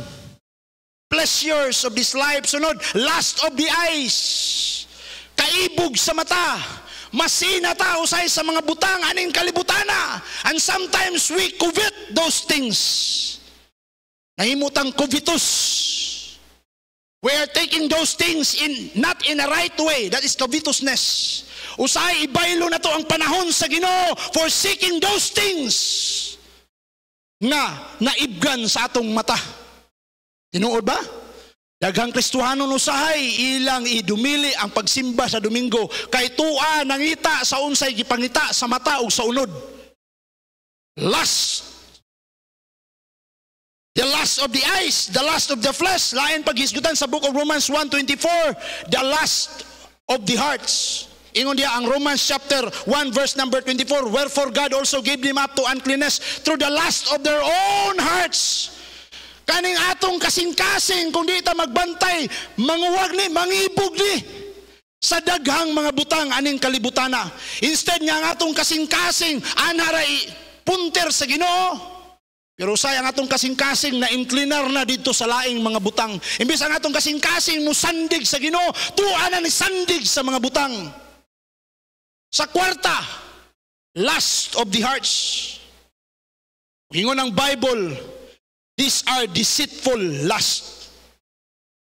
Pleasures of this life, sunod, lust of the eyes. Kaibog sa mata. Masina ta usay sa mga butang aning kalibutana. And sometimes we covet those things. Nahimutang covetous. We are taking those things not in a right way. That is covetousness. Usay ibaylo na to ang panahon sa Ginoo for seeking those things nga naibgan sa atong mata. Tinuod ba? Daghang Kristohanon usahay ilang idumili ang pagsimba sa Domingo kay tua nangita sa unsay gipangita sa mata ug sa unod. Lust. The lust of the eyes, the lust of the flesh. Lain paghisgutan sa book of Romans 1:24, the lust of the hearts. Ingon diya ang Romans chapter 1 verse number 24, wherefore God also gave them up to uncleanness through the lust of their own hearts. Kaning atong kasing-kasing kung di ta magbantay, manguwag ni, mangibog ni sa daghang mga butang aning kalibutana. Instead nga ang atong kasing-kasing anharay punter sa Ginoo. Pero sayang atong kasing-kasing na inclinar na dito sa laing mga butang. Imbes ang atong kasing-kasing mo sandig sa Ginoo, tuwa na ni sandig sa mga butang. Sa kwarta, lust of the hearts. Ingon ang Bible, these are deceitful lust.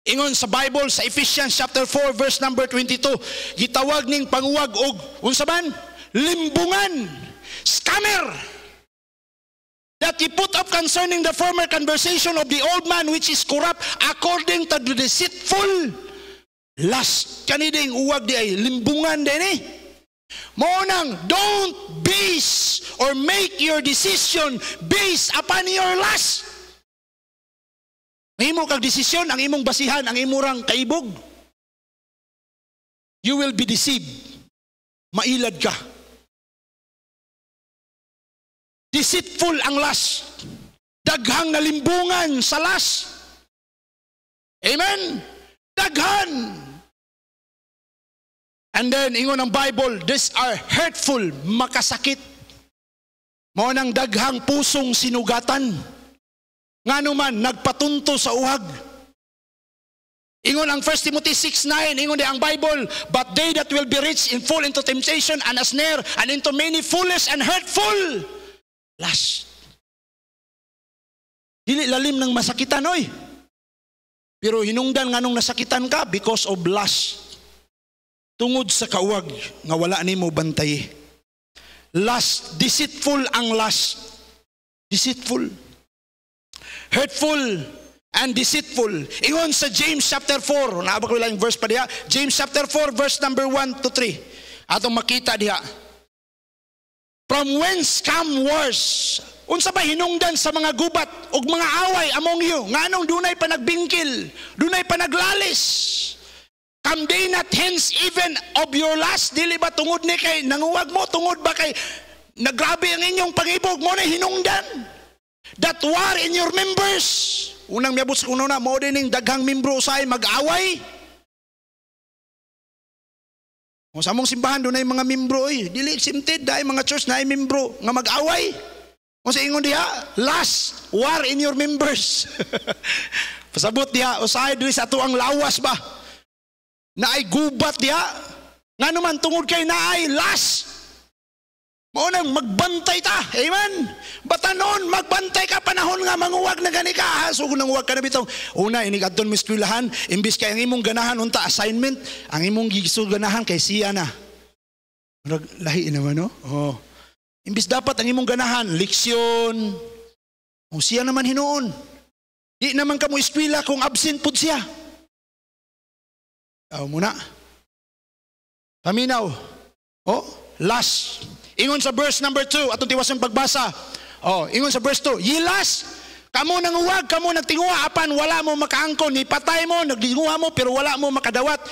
Ingon sa Bible sa Ephesians chapter 4 verse number 22, gitawag ning panguwag og unsa man? Limbungan, scammer. That he put up concerning the former conversation of the old man which is corrupt according to the deceitful lust. Kaniding uwag di ay limbungan din eh. Monang, don't base or make your decision based upon your lust. Mahimo kag desisyon, ang imong basihan, ang imurang kaibog. You will be deceived. Mailad ka. Deceitful ang lust. Daghang nalimbungan sa lust. Amen? Daghan. And then, ingon ang Bible, these are hurtful, makasakit. Mao nang daghang pusong sinugatan. Ngano man, nagpatunto sa uhag. Ingon ang 1 Timothy 6:9, ingon di ang Bible, but they that will be rich in fall into temptation and a snare, and into many foolish and hurtful lust. Dili lalim ng masakitan, oy. Pero hinungdan nga nung nasakitan ka because of lust. Tungod sa kauwag nga wala nimo bantay. Lust, deceitful ang lust. Deceitful. Hurtful and deceitful. Ingon sa James chapter 4, naabot ko lang yung verse pa diha. James chapter 4 verse number 1 to 3. Atong makita diha. From whence come wars? Unsa ba hinungdan sa mga gubat ug mga away among you? Nganong dunay pa nagbingkil, dunay pa naglalis? Come they not hence even of your lust? Dili ba tungod ni kay nanguwag mo? Tungod ba kay nagrabe ang inyong pangibog mo na hinungdan? That war in your members. Unang miabot sa kuno na, mao din daghang membro usay mag-away. O sa among simbahan doon ay mga membro, dili exempted, dahil mga church na ay membro nga mag-away. Kung sa ingon diha, last war in your members. Pasabot diha, usahay diri sa ato ang lawas ba? Naay gubat diha. Nga naman tungod kay naay last. Maunang magbantay ta. Amen. Batanon, magbantay ka panahon nga manguwag na gani ka. So kung nanguwag ka na bitong, una, inigadton mo eskwelahan, imbis kay ang imong ganahan unta assignment, ang imong gigisod ganahan kay siya na. Lahi naman, no? Oh. Imbis dapat ang imong ganahan, leksyon. O siya naman hinuon. Di naman ka mo eskwela kung absent pud siya. Muna. Paminaw. Oh, last. Ingon sa verse number 2, atong tiwasan pagbasa. Ingon sa verse 2, yilas, kamo nanguwag, kamo nagtinguha, apan wala mo makaangkon, ipatay mo, nagtinguha mo, pero wala mo makadawat.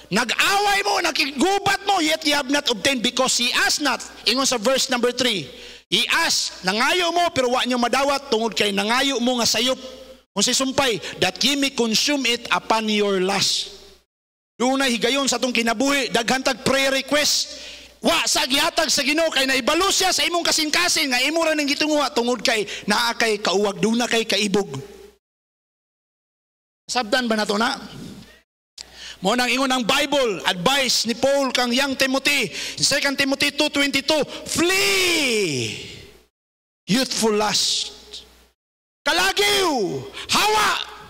Nag-away mo, nakigubat mo, yet ye have not obtained because ye ask not. Ingon sa verse number 3, ye ask, nangayo mo, pero wala nyo madawat, tungod kay nangayo mo nga sayop. Kung si sumpay, that ye may consume it upon your lust. Doon na higayon sa itong kinabuhi, daghantag prayer request. Wa sa gihatag sa Ginoo kay naibalo siya sa imong kasing-kasing nga imo ra ning gitunguha tungod kay naa kay kauwag, duna kay kaibog. Sabdan ba nato na? Mo nang ingon ang Bible, advice ni Paul kang young Timothy, 2 Timothy 2:22, flee youthful lust. Kalagiw, hawa.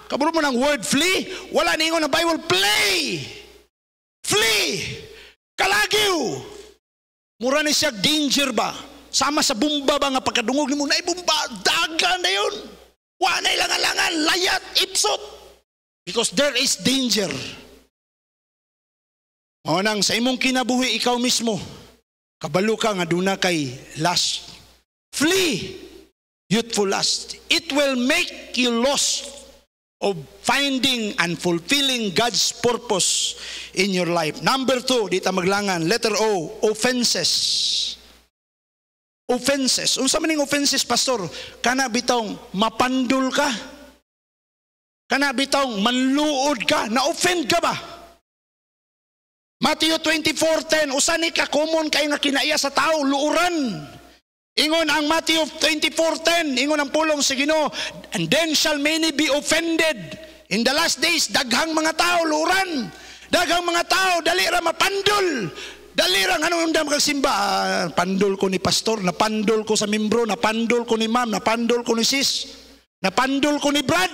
Kaburo mo ng word flee, wala ni ingon ang Bible, play. Flee. Kalagiw. Mura ni siya danger ba? Sama sa bumba ba nga pagkadungog ni mo na ibumba, dagan na yun. Wa na ilangan-langan, layat, ipsot. Because there is danger. O nang sa imong kinabuhi ikaw mismo, kabalo ka nga duna kay lust. Flee youthful lust. It will make you lost of finding and fulfilling God's purpose in your life. Number 2, dito maglangan, letter O, offenses. Offenses. Unsa man ning offenses, pastor? Kana bitong mapandol ka? Kana bitong manluod ka? Na-offend ka ba? Matthew 24:10, usa ni ka common kay nga kinaiya sa tao, luuran. Ingon ang Matthew 24:10, ingon ang pulong sa Ginoo, and then shall many be offended. In the last days, daghang mga tao luran. Daghang mga tao dali ra mapandol. Dali ra anong undang magsimba, pandol ko ni pastor, napandol ko sa membro, napandol ko ni ma'am, napandol ko ni sis, napandol ko ni Brad.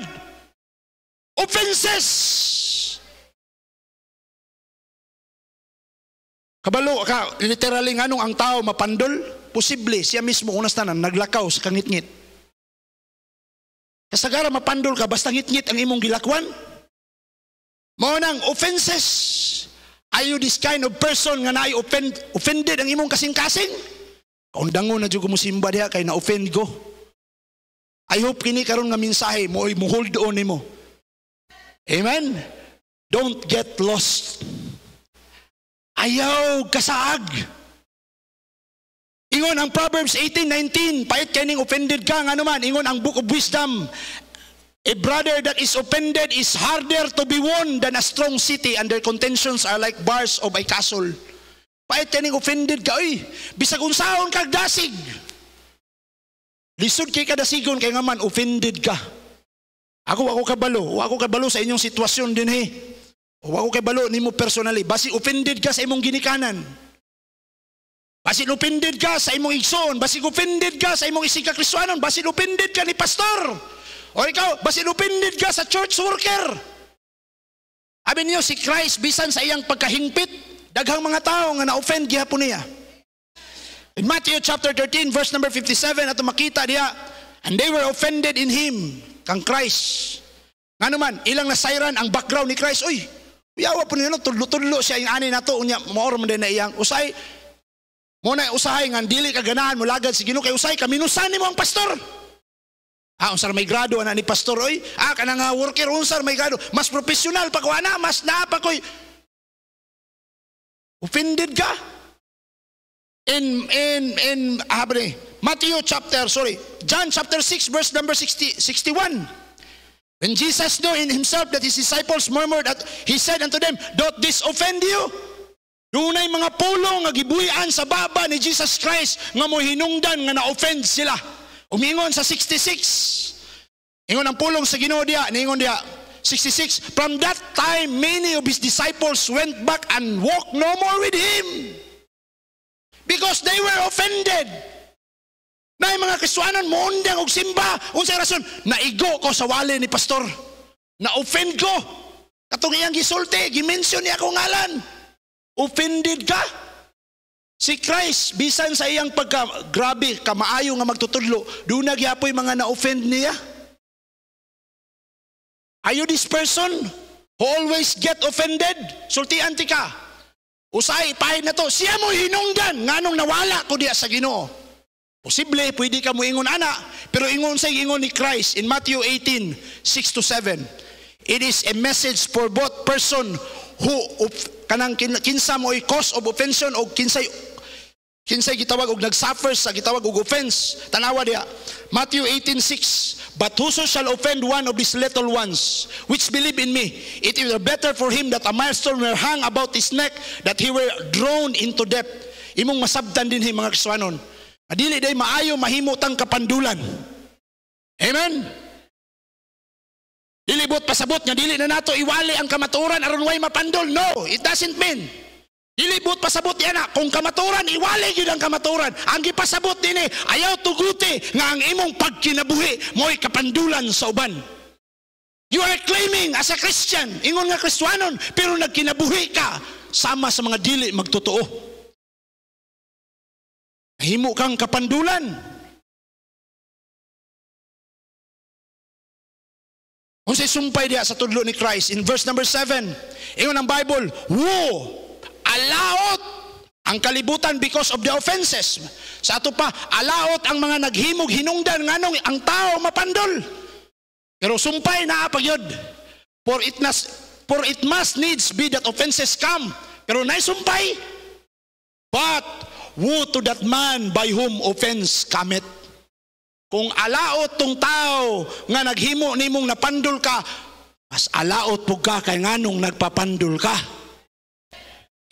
Offenses. Kabalo ka, literally anong ang tao mapandol? Posible, siya mismo unas tanan naglakaw sa kangit-ngit. Kasagara mapandol ka, basta ngit-ngit ang imong gilakwan. Mao nang offenses. Are you this kind of person nga naay offended ang imong kasing-kasing? Kaundangon na dyan ko mo simba diha kay na-offend ko. I hope kini karon nga mensahe mo hold on nimo. Amen? Don't get lost. Ayaw kasaag. Ingon ang Proverbs 18:19, pait kaning offended ka nga naman, ingon ang Book of Wisdom, a brother that is offended is harder to be won than a strong city, and their contentions are like bars of a castle. Pait kaning offended ka, bisag unsaon kag dasig. Lisod kay kadasigon kay nga man offended ka. Ako kabalo sa inyong sitwasyon din ako kabalo nimo personally, basi offended ka sa imong ginikanan. Basin offended ka sa imong igsoon, basin offended ka sa imong isig ka-Kristohanon, basin offended ka ni pastor. O ikaw, basin offended ka sa church worker. Abi niyo si Christ bisan sa iyang pagkahingpit, daghang mga tao nga na-offend gihapon niya. In Matthew chapter 13 verse number 57 ato makita diha, and they were offended in him, kang Christ. Ngano man ilang nasayran ang background ni Christ. Uy, uyawa po niyo tudlo-tudlo siya yung ani nato unya maor man din na iyang usay. Muna usahay nga dili ka ganahan mo lagad si Ginoo kay usay ka minusan nimo ang pastor. Unsar may grado ana ni pastor oy? Kana nga worker unsar may grado, mas professional pa ko ana, mas naapa koy. Offended ka? In John chapter 6 verse number 61. When Jesus knew in himself that his disciples murmured, he said unto them, "Doth this offend you?" Dunay mga pulong nga gibuhian sa baba ni Jesus Christ nga mo hinungdan nga na-offend sila. Umingon sa 66. Ingon ang pulong sa Ginoo diya, niingon diya 66. From that time many of his disciples went back and walked no more with him because they were offended. Na yung mga Kristiyanon muundang og simba, unsay rason? Naigo ko sa wali ni pastor. Na-offend ko. Katong iyang gisulti, gimension niya akong ngalan. Offended ka? Si Christ, bisan sa iyang grabe, kamaayo nga magtutudlo, doon nagyapoy mga na-offend niya. Are you this person who always get offended? Sultian ti ka. Usay, pahid na to. Siya mo hinungdan, nganong nawala ko diya sa Ginoo. Posible, pwede ka mo ingon ana, pero ingon sa ingon ni Christ in Matthew 18:6-7. It is a message for both person who kanang kinsa mo cause of offense o kinsay gitawag og nagsuffer sa gitawag og offense. Tanawa diha Matthew 18:6. But whoso shall offend one of these little ones which believe in me, it is better for him that a millstone were hung about his neck, that he were drawn into death. Imong masabtan din mga Kristiyanon. Adili day maayo mahimutang kapandulan. Amen. Dilibot pasabot nga dili na nato iwali ang kamaturan aron way mapandol. No, it doesn't mean. Dilibot pasabot yan na kung kamaturan iwali gyud ang kamaturan. Ang gipasabot dinhi ayaw tuguti nga ang imong pagkinabuhi mo'y kapandulan sa uban. You are claiming as a Christian, ingon nga Kristiyanon, pero nagkinabuhi ka sama sa mga dili magtotoo. Himo kang kapandulan. Unsay sumpay diya sa tudlo ni Christ in verse number 7. Ingon ang Bible, woe, alaot ang kalibutan because of the offenses. Sa ato pa, alaot ang mga naghimog hinungdan nganong ang tao mapandol. Pero sumpay naa pagyud. For it must needs be that offenses come. Pero nay sumpay. But woe to that man by whom offense cometh. Kung alaot tong tao nga naghimo nimong napandol ka, mas alaot po ka kay nganong nagpapandol ka.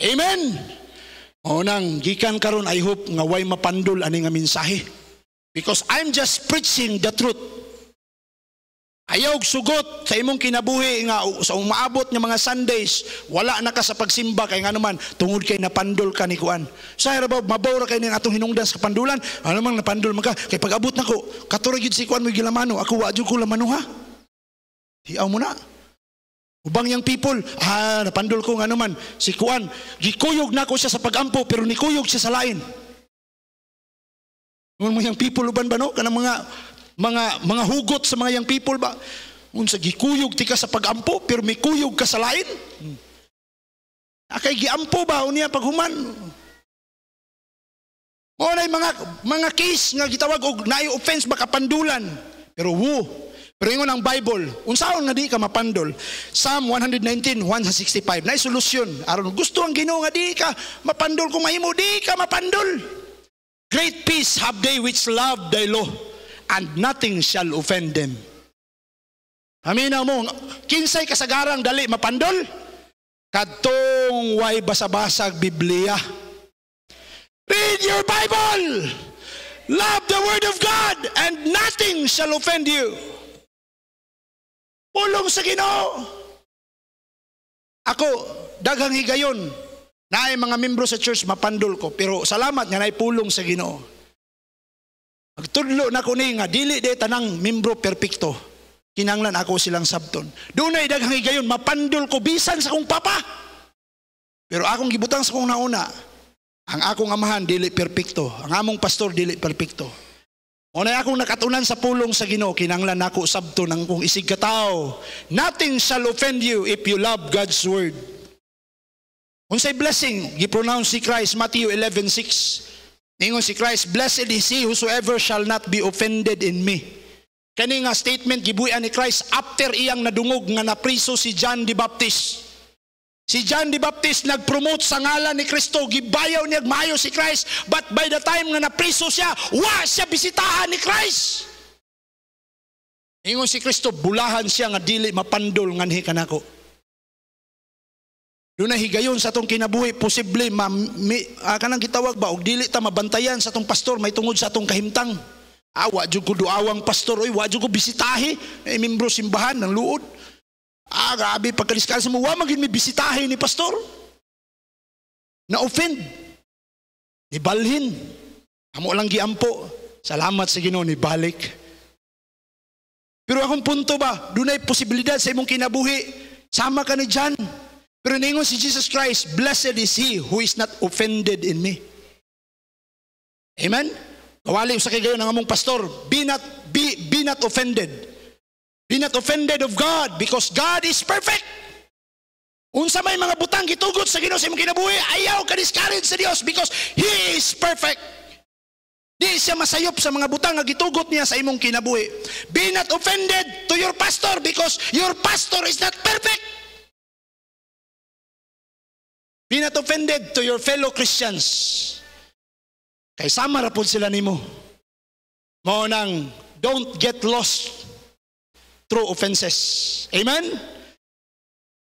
Amen. Unang gikan karon I hope nga way mapandol ani nga mensahe. Because I'm just preaching the truth. Ayaw sugot sa imong kinabuhi nga sa umaabot nga mga Sundays, wala na ka sa pagsimba kay nga naman tungod kay napandol ka ni kuan. Sa rabaw mabaw ra kay ning atong hinungdan sa pandulan, ano man napandol man ka kay pag-abot nako katura gyud si kuan mo gilamano, ako wa jud ko lamano ha. Hiaw mo na. Ubang yang people, napandol ko nga naman si kuan, gikuyog nako siya sa pagampo pero nikuyog siya sa lain. Ngon mo yang people uban ba no kanang mga hugot sa mga young people ba? Unsa gikuyog ti ka sa pagampo pero may kuyog ka sa lain? Akay giampo ba unya paghuman? O nay mga case nga gitawag og naay offense ba kapandulan. Pero pero ingon ang Bible, unsaon nga di ka mapandol? Psalm 119:1-65. Naay solusyon aron gusto ang Ginoo nga di ka mapandol kung mahimo di ka mapandol. Great peace have they which love thy law, and nothing shall offend them. Aminaw mo, kinsay kasagarang dali mapandol? Kadtong way basabasag Biblia. Read your Bible. Love the Word of God and nothing shall offend you. Pulong sa Ginoo. Ako, daghang higayon, naay mga membro sa church mapandol ko, pero salamat nga naay pulong sa Ginoo. Magtudlo na ko ni nga dili de tanang membro perpekto. Kinanglan ako silang sabton. Dunay daghang higayon mapandol ko bisan sa kong papa. Pero akong gibutang sa kong nauna, ang akong amahan dili perpekto, ang among pastor dili perpekto. Unay akong nakatunan sa pulong sa Ginoo, kinanglan nako sabton ang kong isig katao. Nothing shall offend you if you love God's word. Unsay blessing gi-pronounce si Christ Matthew 11:6. Ningon si Christ, blessed is he whosoever shall not be offended in me. Kani nga statement gibuyan ni Christ after iyang nadungog nga napriso si John the Baptist. Si John the Baptist nagpromote sa ngalan ni Kristo, gibayaw niya maayo si Christ, but by the time nga napriso siya, wa siya bisitahan ni Christ. Ingon si Kristo, bulahan siya nga dili mapandol nganhi kanako. Doon na higayon sa atong kinabuhi, posible kanang gitawag ba og dili ta mabantayan sa atong pastor may tungod sa atong kahimtang. Wa jud ko duawang pastor, oy, wa jud ko bisitahi, membro simbahan ng luod. Grabe pagkadiskal sa mo, wa man gid mi bisitahi ni pastor. Na-offend. Ibalhin. Amo lang giampo. Salamat sa Ginoo ni balik. Pero akong punto ba, dunay posibilidad sa imong kinabuhi. Sama ka ni John. Pero ningon si Jesus Christ, blessed is he who is not offended in me. Amen? Kawali sa kayo ng among pastor, be not offended. Be not offended of God because God is perfect. Unsa may mga butang gitugot sa Ginoo sa imong kinabuhi, ayaw ka discourage sa Dios because He is perfect. Di siya masayop sa mga butang nga gitugot niya sa imong kinabuhi. Be not offended to your pastor because your pastor is not perfect. Be not offended to your fellow Christians. Kay sama ra pud sila nimo. Mao nang don't get lost through offenses. Amen?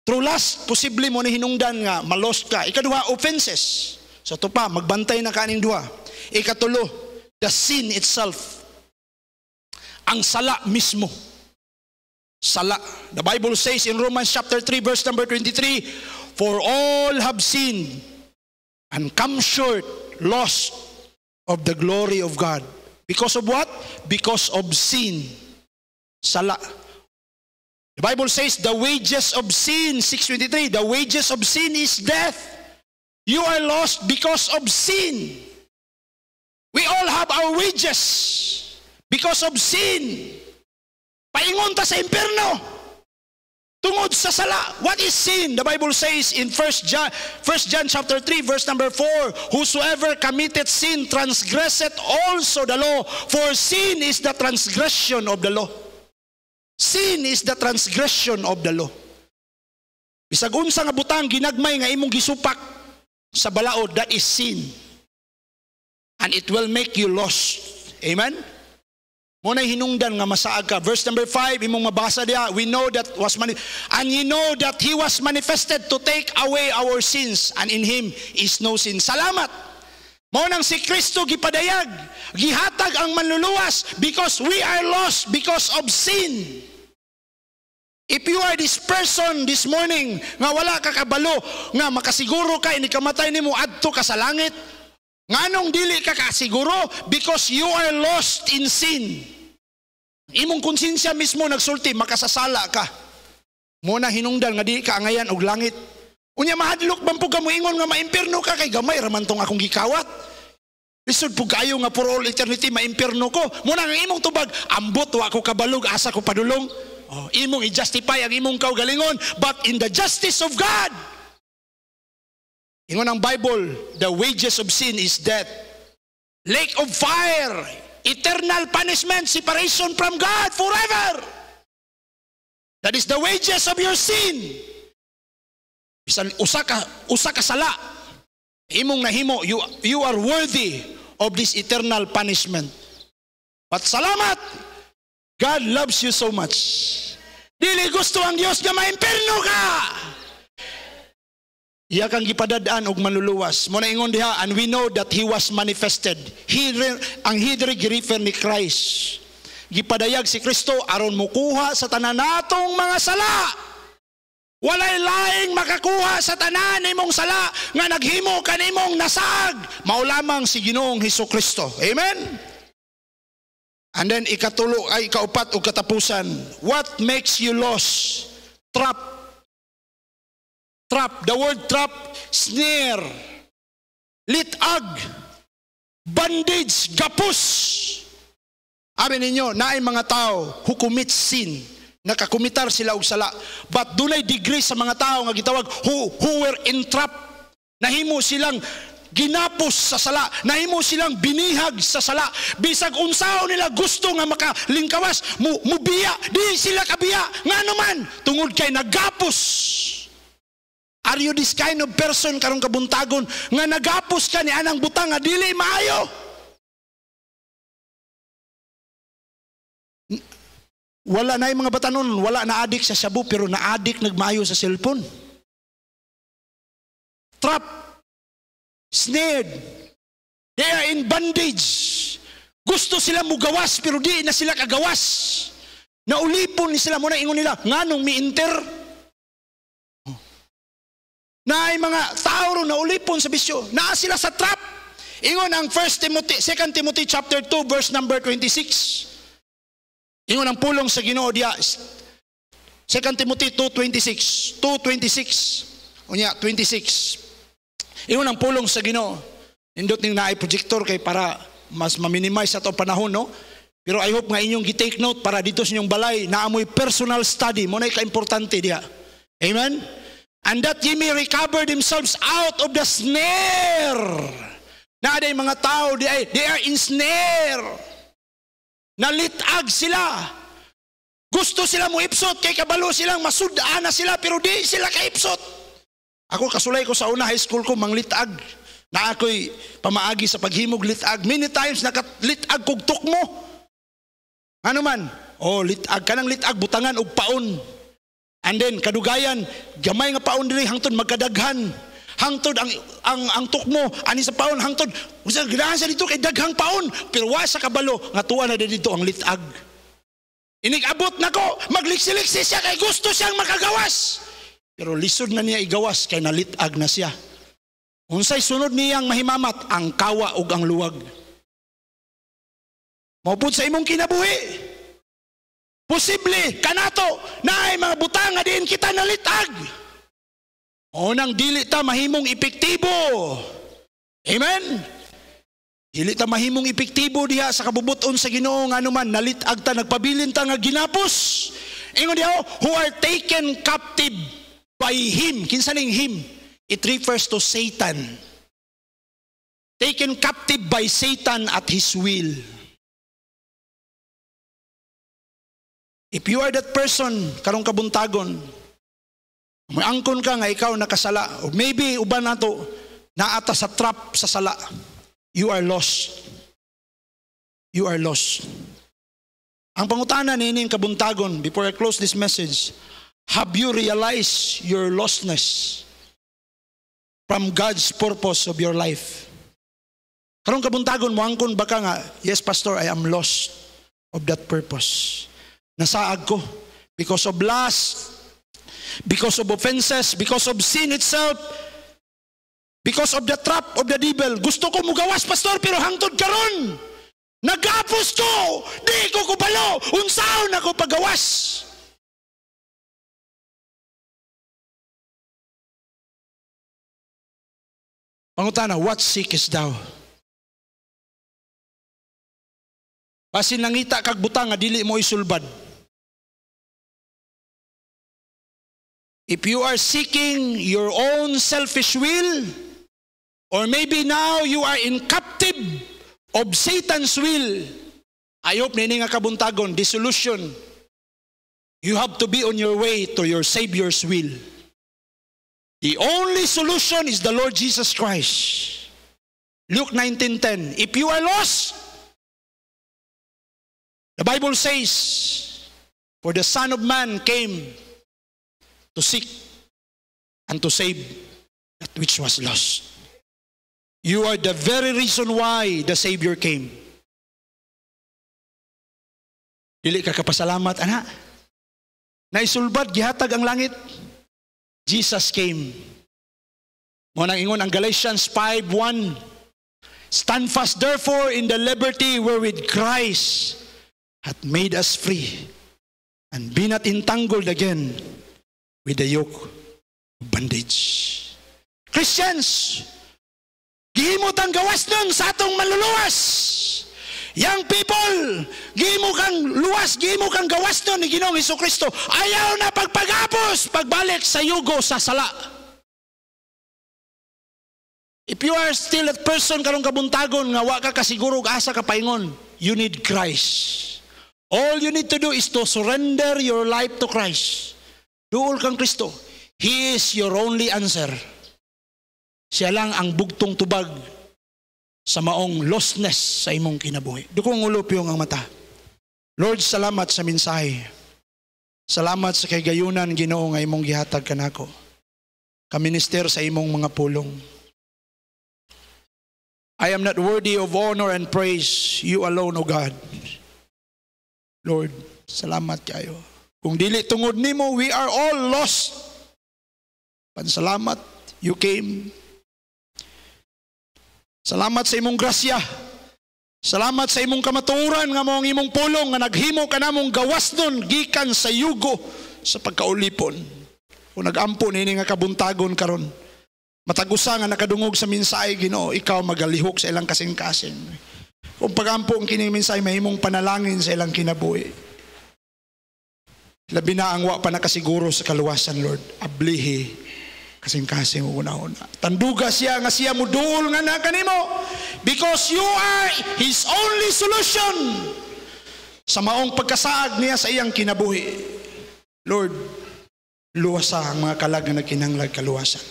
Through lust, posible mo ni hinungdan nga malost ka. Ikaduha, offenses. So ito pa, magbantay na kaning duha. Ikatulo, the sin itself. Ang sala mismo. Sala. The Bible says in Romans chapter 3 verse number 23, for all have sinned and come short, lost of the glory of God. Because of what? Because of sin. Sala. The Bible says the wages of sin, 6:23, the wages of sin is death. You are lost because of sin. We all have our wages because of sin. Paingon ta sa impyerno tungod sa sala. What is sin? The Bible says in 1 John chapter 3 verse number 4, whosoever committed sin transgresseth also the law, for sin is the transgression of the law. Sin is the transgression of the law. Bisag unsa nga butang ginagmay nga imong gisupak sa balaod, that is sin. And it will make you lost. Amen? Muna hinungdan nga masaag ka. Verse number 5, imong mabasa diha, we know that and you know that He was manifested to take away our sins, and in Him is no sin. Salamat! Mao nang si Kristo gipadayag, gihatag ang manluluwas because we are lost because of sin. If you are this person this morning nga wala ka kabalo, nga makasiguro ka ini kamatay nimo adto ka sa langit, nganong dili ka kasiguro? Because you are lost in sin. Imong konsensya mismo nagsulti, makasasala ka. Muna hinungdan nga di ka angayan og langit. Unya mahadlok man pug kamo ingon nga maimpierno ka, kay gamay ra man tong akong gikawat. Lisod pug kayo nga for all eternity maimpierno ko. Muna nga imong tubag, ambot wa ko kabalog, asa ko padulong. Imong i-justify ang imong kaugalingon, but in the justice of God. Ingon ang Bible, the wages of sin is death. Lake of fire, eternal punishment, separation from God forever. That is the wages of your sin. Bisan usa ka sala, imong nahimo, you are worthy of this eternal punishment. But salamat, God loves you so much. Dili gusto ang Dios nga maimpierno ka. Iya kang gipadadaan og manluluwas. Mo na ingon diha, and we know that He was manifested. Ang hidri girefer ni Christ. Gipadayag si Kristo aron mokuha sa tanan natong mga sala. Walay laing makakuha sa tanan nimong sala nga naghimo kanimong nasag. Mao lamang si Ginoong Hesukristo. Amen. And then ikaupat o katapusan, what makes you lost? Trap. Trap. The word trap, snare, litag, bandage, gapos. Amin ninyo, naay mga tao who commit sin, nakakumitar sila og sala. But dunay degree sa mga tao nga gitawag who were entrapped. Nahimo silang ginapos sa sala, nahimo silang binihag sa sala. Bisag unsaon nila gusto nga makalingkawas, mubiya, di sila kabiya. Nga naman, tungod kay nagapos. Are you this kind of person karong kabuntagon nga nagapos ka ni anang butang nga dili maayo? Wala na yung mga batanon, wala na adik sa shabu, pero na-adik nagmaayo sa cellphone. Trap, snared, they are in bondage. Gusto sila mugawas pero di na sila kagawas. Naulipon ni sila, muna ingon nila, nganong mi-inter? Na ay mga tao ron naulipon sa bisyo. Naa sila sa trap. Ingon ang 2 Timothy chapter 2 verse number 26. Ingon ang pulong sa Ginoo diya. 2 Timothy 2:26. 2:26. Unya 26. Ingon ang pulong sa Ginoo. Indot ning naay projector kay para mas ma-minimize ato panahon, no? Pero I hope nga inyong gi-take note para dito sa inyong balay naamoy personal study mo na ka-importante diya. Amen. And that ye may recover themselves out of the snare. Na aday mga tao, they are in snare. Nalitag sila. Gusto sila mo ipsot, kay kabalo silang masudaan na sila, pero di sila kaipsot. Ako kasulay ko sa una high school ko, manglitag. Na ako'y pamaagi sa paghimog litag. Many times nakalitag kog tukmo. Ano man? Oh, litag ka ng litag, butangan og paon. And then kadugayan, gamay nga paon diri hangtod magkadaghan. Hangtod ang tukmo ani sa paon hangtod. Usa ganahan sa dito kay daghang paon, pero wa sa kabalo nga tuwa na dito ang litag. Inig-abot nako, magliksi-liksi siya kay gusto siyang makagawas. Pero lisod na niya igawas kay nalitag na siya. Unsay sunod niyang mahimamat? Ang kawa ug ang luwag. Maupod sa imong kinabuhi. Posible kanato na ay mga butang nga diin kita nalitag. O nang dili ta mahimong epektibo. Amen. Dili ta mahimong epektibo diha sa kabubuton sa Ginoo nga anuman nalitag ta nagpabilin ta nga ginapos. Ingon diha who are taken captive by him. Kinsa ning him? It refers to Satan. Taken captive by Satan at his will. If you are that person, karong kabuntagon, may angkon ka nga ikaw nakasala, or maybe uban nato, naata sa trap sa sala, you are lost. You are lost. Ang pangutana nining kabuntagon, before I close this message, have you realized your lostness from God's purpose of your life? Karong kabuntagon mo angkon baka nga, yes pastor, I am lost of that purpose. Nasaag ko because of lust, because of offenses, because of sin itself, because of the trap of the devil. Gusto ko mugawas pastor pero hangtod karon nagapos ko, di ko kubalo, unsaon ako pagawas. Pangutana, what seekest thou? Basin nangita kag butang nga dili mo isulbad. If you are seeking your own selfish will, or maybe now you are in captive of Satan's will, I hope nini nga kabuntagon, the solution, you have to be on your way to your Savior's will. The only solution is the Lord Jesus Christ. Luke 19:10. If you are lost, the Bible says, for the Son of Man came to seek and to save that which was lost. You are the very reason why the Savior came. Dili ka kapasalamat, ana. Naisulbad, gihatag ang langit. Jesus came. Mo nang ingon ang Galatians 5:1. Stand fast therefore in the liberty wherewith Christ hath made us free, and be not entangled again with the yoke of bondage. Christians, gihimot ang gawas nun sa atong maluluwas. Young people, gihimo kang luwas, gihimo kang gawas nun ni Ginoong Hesukristo. Ayaw na pagpagapos, pagbalik sa yugo sa sala. If you are still that person karong kabuntagon nga wa ka kasiguro asa ka paingon, you need Christ. All you need to do is to surrender your life to Christ. Duol kang Kristo. He is your only answer. Siya lang ang bugtong tubag sa maong lostness sa imong kinabuhi. Dukong ulupyong ang mata. Lord, salamat sa mensahe. Salamat sa kagayunan Ginoo nga imong gihatag kanako. Kaminister sa imong mga pulong. I am not worthy of honor and praise. You alone, O God. Lord, salamat kayo. Kung dili tungod nimo, we are all lost. Pansalamat, you came. Salamat sa imong grasya. Salamat sa imong kamatuoran nga mong imong pulong nga naghimo ka namong gawas nun gikan sa yugo sa pagkaulipon. Kung nagampo nini nga kabuntagon karon. Matagusa nga nakadungog sa mensahe, Ginoo, ikaw magalihok sa ilang kasing-kasing. Kung pagampo ang kining mensahe, mahimong panalangin sa ilang kinabuhi. Labi na ang wa pa nakasiguro sa kaluwasan, Lord. Ablihi, kasing-kasing una-una. Tanduga siya nga siya muduol nga na kanimo. Because you are His only solution sa maong pagkasaag niya sa iyang kinabuhi. Lord, luwasa ang mga kalag na nagkinanglag kaluwasan.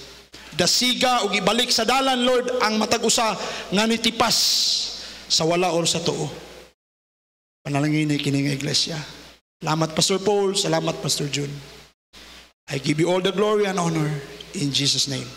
Dasiga o ibalik sa dalan, Lord, ang matag-usa nga nitipas sa wala or sa tuo. Panalangin ay kining iglesia. Salamat, Pastor Paul. Salamat, Pastor June. I give you all the glory and honor in Jesus' name.